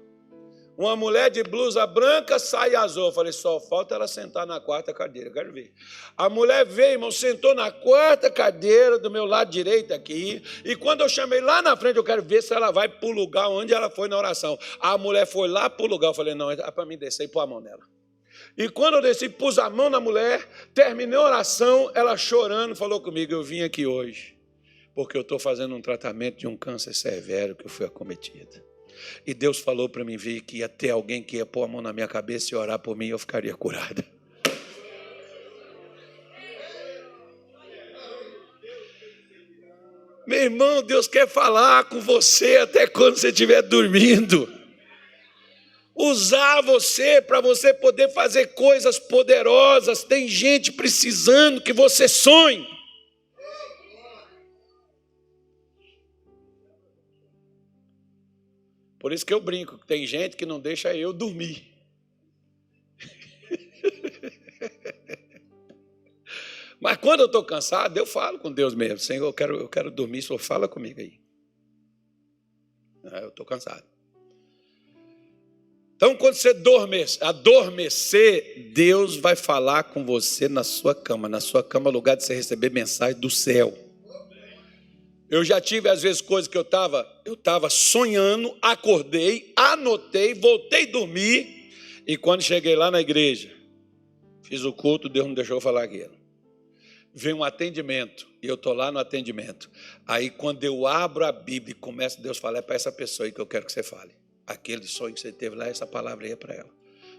Uma mulher de blusa branca, saia azul. Eu falei, só falta ela sentar na quarta cadeira, eu quero ver. A mulher veio, irmão, sentou na quarta cadeira, do meu lado direito aqui, e quando eu chamei lá na frente, eu quero ver se ela vai para o lugar onde ela foi na oração. A mulher foi lá para o lugar, eu falei, não, é para mim descer e pôr a mão nela. E quando eu desci, pus a mão na mulher, terminei a oração, ela chorando, falou comigo, eu vim aqui hoje, porque eu estou fazendo um tratamento de um câncer severo que eu fui acometido. E Deus falou para mim ver que ia ter alguém que ia pôr a mão na minha cabeça e orar por mim e eu ficaria curada. Meu irmão, Deus quer falar com você até quando você estiver dormindo. Usar você para você poder fazer coisas poderosas. Tem gente precisando que você sonhe. Por isso que eu brinco, que tem gente que não deixa eu dormir. Mas quando eu estou cansado, eu falo com Deus mesmo. Senhor, eu quero dormir, só fala comigo aí. Eu estou cansado. Então, quando você adormecer, Deus vai falar com você na sua cama. Na sua cama é lugar de você receber mensagem do céu. Eu já tive, às vezes, coisas que eu estava sonhando, acordei, anotei, voltei a dormir, e quando cheguei lá na igreja, fiz o culto, Deus não deixou eu falar aquilo. Veio um atendimento, e eu estou lá no atendimento. Aí, quando eu abro a Bíblia e começa, Deus fala, é para essa pessoa aí que eu quero que você fale. Aquele sonho que você teve lá, essa palavra aí é para ela.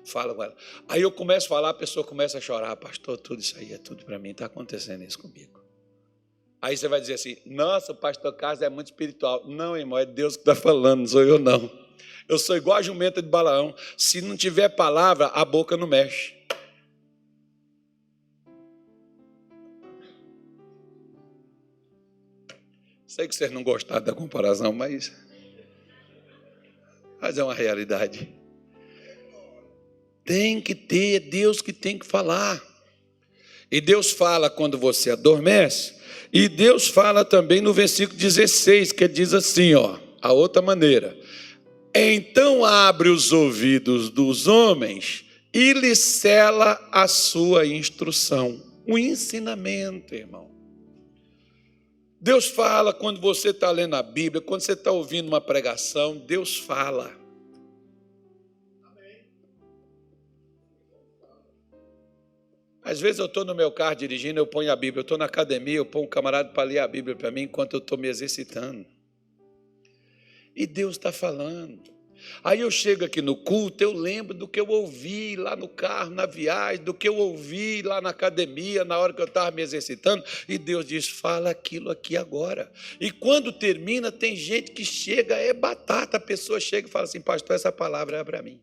Fala com ela. Aí eu começo a falar, a pessoa começa a chorar, pastor, tudo isso aí é tudo para mim, está acontecendo isso comigo. Aí você vai dizer assim, nossa, o pastor Carlos é muito espiritual. Não, irmão, é Deus que está falando, não sou eu não. Eu sou igual a jumenta de Balaão. Se não tiver palavra, a boca não mexe. Sei que vocês não gostaram da comparação, mas é uma realidade. Tem que ter, é Deus que tem que falar. E Deus fala quando você adormece. E Deus fala também no versículo 16, que diz assim, ó, a outra maneira. Então abre os ouvidos dos homens e lhes cela a sua instrução. O ensinamento, irmão. Deus fala quando você está lendo a Bíblia, quando você está ouvindo uma pregação, Deus fala. Às vezes eu estou no meu carro dirigindo, eu ponho a Bíblia. Eu estou na academia, eu ponho um camarada para ler a Bíblia para mim enquanto eu estou me exercitando. E Deus está falando. Aí eu chego aqui no culto, eu lembro do que eu ouvi lá no carro, na viagem, do que eu ouvi lá na academia, na hora que eu estava me exercitando. E Deus diz, fala aquilo aqui agora. E quando termina, tem gente que chega, é batata. A pessoa chega e fala assim, pastor, essa palavra é para mim.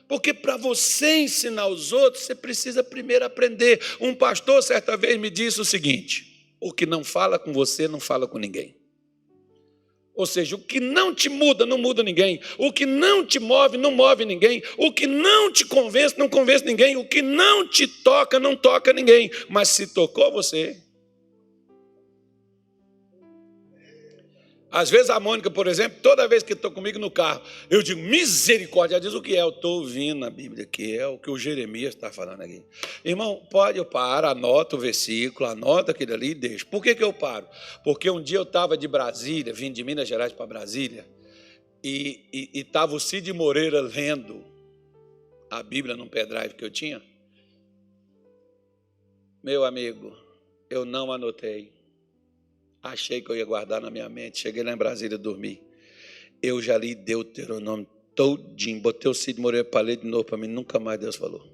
Porque para você ensinar os outros, você precisa primeiro aprender. Um pastor, certa vez, me disse o seguinte, o que não fala com você, não fala com ninguém. Ou seja, o que não te muda, não muda ninguém. O que não te move, não move ninguém. O que não te convence, não convence ninguém. O que não te toca, não toca ninguém. Mas se tocou você... Às vezes a Mônica, por exemplo, toda vez que estou comigo no carro, eu digo, misericórdia, ela diz o que é? Eu estou ouvindo na Bíblia, que é o que o Jeremias está falando aqui. Irmão, eu paro, anoto o versículo, anoto aquilo ali e deixo. Por que eu paro? Porque um dia eu estava de Brasília, vim de Minas Gerais para Brasília, e estava o Cid Moreira lendo a Bíblia num pendrive que eu tinha. Meu amigo, eu não anotei. Achei que eu ia guardar na minha mente. Cheguei lá em Brasília, dormi. Eu já li Deuteronômio todinho. Botei o Cid Moreira para ler de novo para mim. Nunca mais Deus falou.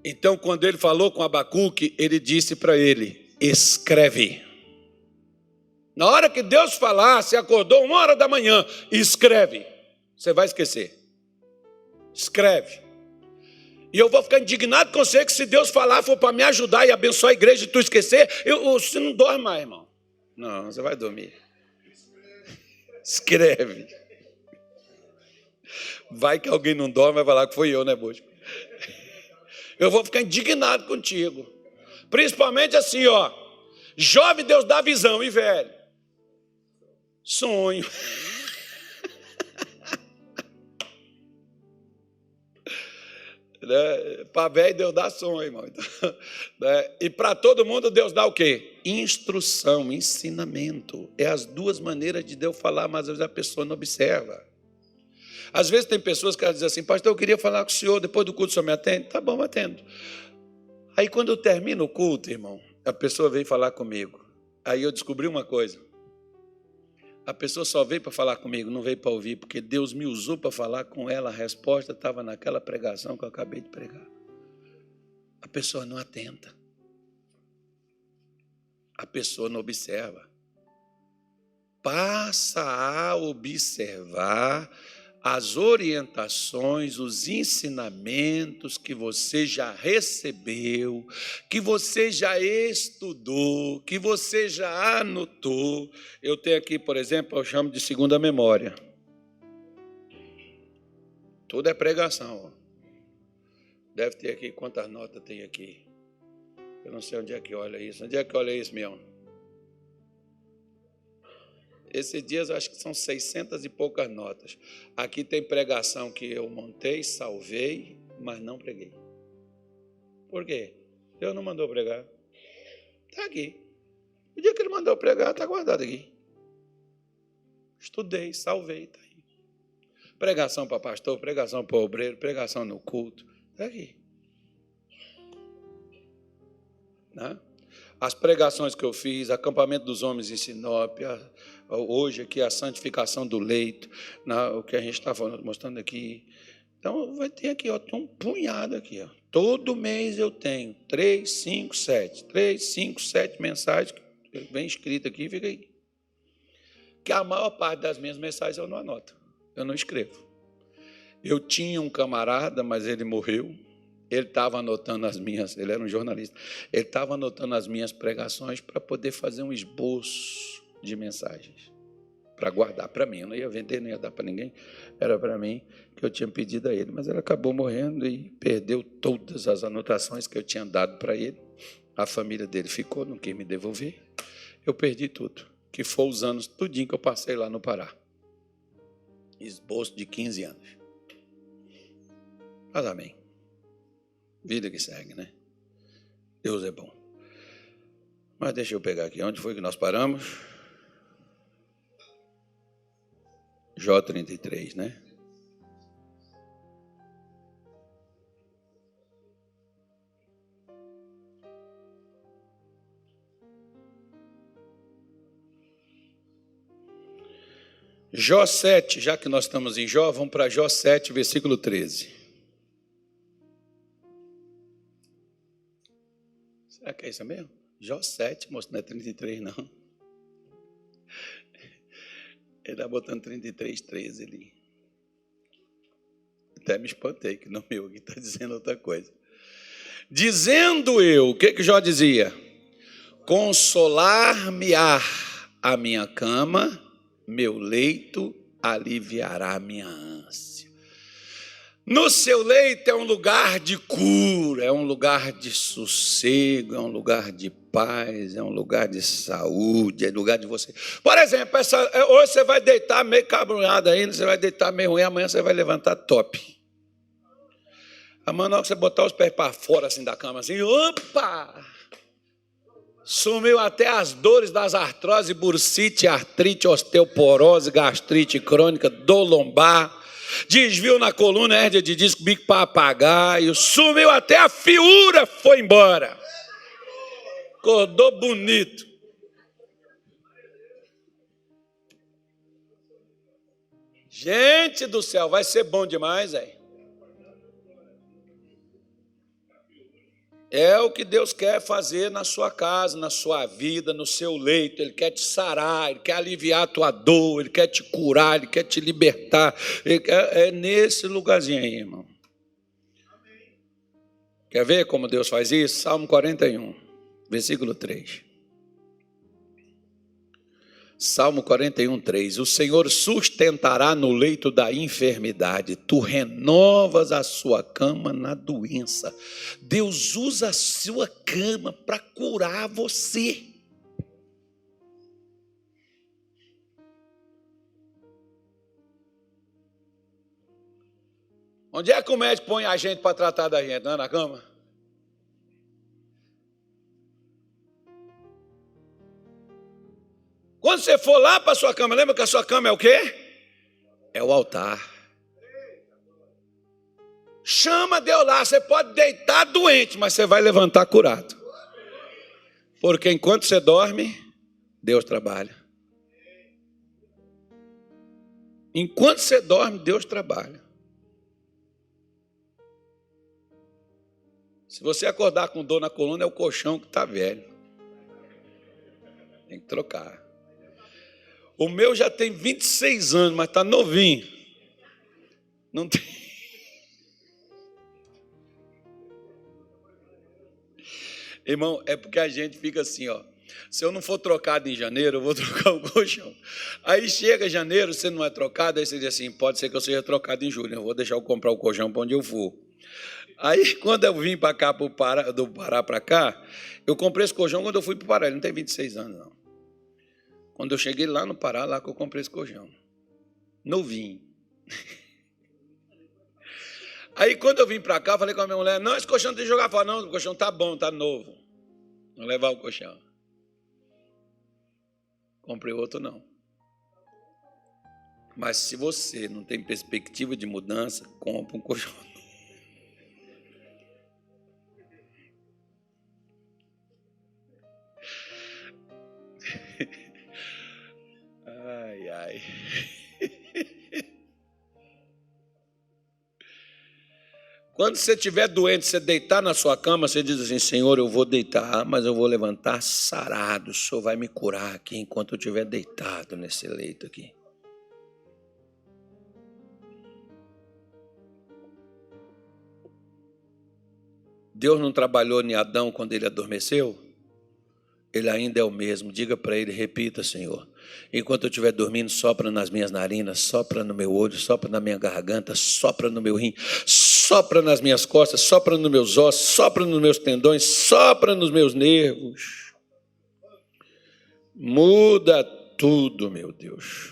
Então, quando ele falou com Abacuque, ele disse para ele, escreve. Na hora que Deus falar, você acordou 1h da manhã, escreve. Você vai esquecer. Escreve. E eu vou ficar indignado com você que se Deus falar for para me ajudar e abençoar a igreja e tu esquecer, você não dorme mais, irmão. Não, você vai dormir. Escreve. Vai que alguém não dorme, vai falar que foi eu, né, Bosco? Eu vou ficar indignado contigo. Principalmente assim, ó. Jovem Deus dá visão e velho. Sonho. Né? Para velho Deus dá sonho, irmão. Então, né? E para todo mundo Deus dá o quê? Instrução, ensinamento. É as duas maneiras de Deus falar, mas às vezes a pessoa não observa. Às vezes tem pessoas que dizem assim, pastor, eu queria falar com o senhor, depois do culto o senhor me atende? Tá bom, atendo. Aí quando eu termino o culto, irmão, a pessoa veio falar comigo. Aí eu descobri uma coisa. A pessoa só veio para falar comigo, não veio para ouvir, porque Deus me usou para falar com ela, a resposta estava naquela pregação que eu acabei de pregar. A pessoa não atenta. A pessoa não observa. Passa a observar as orientações, os ensinamentos que você já recebeu, que você já estudou, que você já anotou. Eu tenho aqui, por exemplo, eu chamo de segunda memória. Tudo é pregação. Deve ter aqui, quantas notas tem aqui? Eu não sei onde é que olha isso. Onde é que olha isso, meu? Esses dias eu acho que são 600 e poucas notas. Aqui tem pregação que eu montei, salvei, mas não preguei. Por quê? Deus não mandou pregar. Está aqui. O dia que ele mandou pregar, está guardado aqui. Estudei, salvei, está aí. Pregação para pastor, pregação para obreiro, pregação no culto. Está aqui. Né? As pregações que eu fiz, acampamento dos homens em Sinop, hoje aqui a santificação do leito, o que a gente está mostrando aqui. Então, vai ter aqui, ó, tem um punhado aqui. Ó. Todo mês eu tenho 3, 5, 7. 3, 5, 7 mensagens, que vem escrito aqui, fica aí. Que a maior parte das minhas mensagens eu não anoto, eu não escrevo. Eu tinha um camarada, mas ele morreu. Ele estava anotando as minhas, ele era um jornalista, ele estava anotando as minhas pregações para poder fazer um esboço de mensagens, para guardar para mim. Eu não ia vender, não ia dar para ninguém, era para mim, que eu tinha pedido a ele. Mas ele acabou morrendo e perdeu todas as anotações que eu tinha dado para ele. A família dele ficou, não quis me devolver. Eu perdi tudo, que foi os anos tudinho que eu passei lá no Pará. Esboço de 15 anos. Mas amém. Vida que segue, né? Deus é bom. Mas deixa eu pegar aqui. Onde foi que nós paramos? Jó 33, né? Jó 7, já que nós estamos em Jó, vamos para Jó 7, versículo 13. Será que é isso mesmo? Jó 7, moço, não é 33, não. Ele está botando 33, 13 ali. Até me espantei que no meu aqui está dizendo outra coisa. Dizendo eu, o que Jó dizia? Consolar-me-á a minha cama, meu leito aliviará a minha ânsia. No seu leito é um lugar de cura, é um lugar de sossego, é um lugar de paz, é um lugar de saúde, é um lugar de você. Por exemplo, hoje você vai deitar meio cabrunhado ainda, você vai deitar meio ruim, amanhã você vai levantar top. Amanhã, na hora que você botar os pés para fora assim da cama, assim, opa! Sumiu até as dores das artrose, bursite, artrite, osteoporose, gastrite crônica, dor lombar, desvio na coluna, hérnia de disco, bico papagaio, sumiu até a fiura, foi embora. Acordou bonito. Gente do céu, vai ser bom demais, aí. É o que Deus quer fazer na sua casa, na sua vida, no seu leito. Ele quer te sarar, Ele quer aliviar a tua dor, Ele quer te curar, Ele quer te libertar. É nesse lugarzinho aí, irmão. Quer ver como Deus faz isso? Salmo 41, versículo 3. Salmo 41, 3. O Senhor sustentará no leito da enfermidade, tu renovas a sua cama na doença. Deus usa a sua cama para curar você. Onde é que o médico põe a gente para tratar da gente? Não é na cama? Quando você for lá para a sua cama, lembra que a sua cama é o quê? É o altar. Chama Deus lá, você pode deitar doente, mas você vai levantar curado. Porque enquanto você dorme, Deus trabalha. Enquanto você dorme, Deus trabalha. Se você acordar com dor na coluna, é o colchão que está velho. Tem que trocar. O meu já tem 26 anos, mas está novinho. Não tem. Irmão, é porque a gente fica assim, ó. Se eu não for trocado em janeiro, eu vou trocar o colchão. Aí chega janeiro, você não é trocado, aí você diz assim, pode ser que eu seja trocado em julho, eu vou deixar eu comprar o colchão para onde eu for. Aí, quando eu vim para cá, do Pará para cá, eu comprei esse colchão quando eu fui para o Pará, ele não tem 26 anos, não. Quando eu cheguei lá no Pará, lá que eu comprei esse colchão. Novinho. Aí, quando eu vim para cá, eu falei com a minha mulher, não, esse colchão tem que jogar fora. Não, o colchão tá bom, tá novo. Não levar o colchão. Comprei outro, não. Mas se você não tem perspectiva de mudança, compra um colchão. Ai, ai. Quando você estiver doente, você deitar na sua cama, você diz assim, Senhor, eu vou deitar, mas eu vou levantar sarado. O Senhor vai me curar aqui enquanto eu estiver deitado nesse leito aqui. Deus não trabalhou em Adão quando ele adormeceu? Ele ainda é o mesmo. Diga para ele, repita, Senhor. Enquanto eu estiver dormindo, sopra nas minhas narinas, sopra no meu olho, sopra na minha garganta, sopra no meu rim, sopra nas minhas costas, sopra nos meus ossos, sopra nos meus tendões, sopra nos meus nervos. Muda tudo, meu Deus.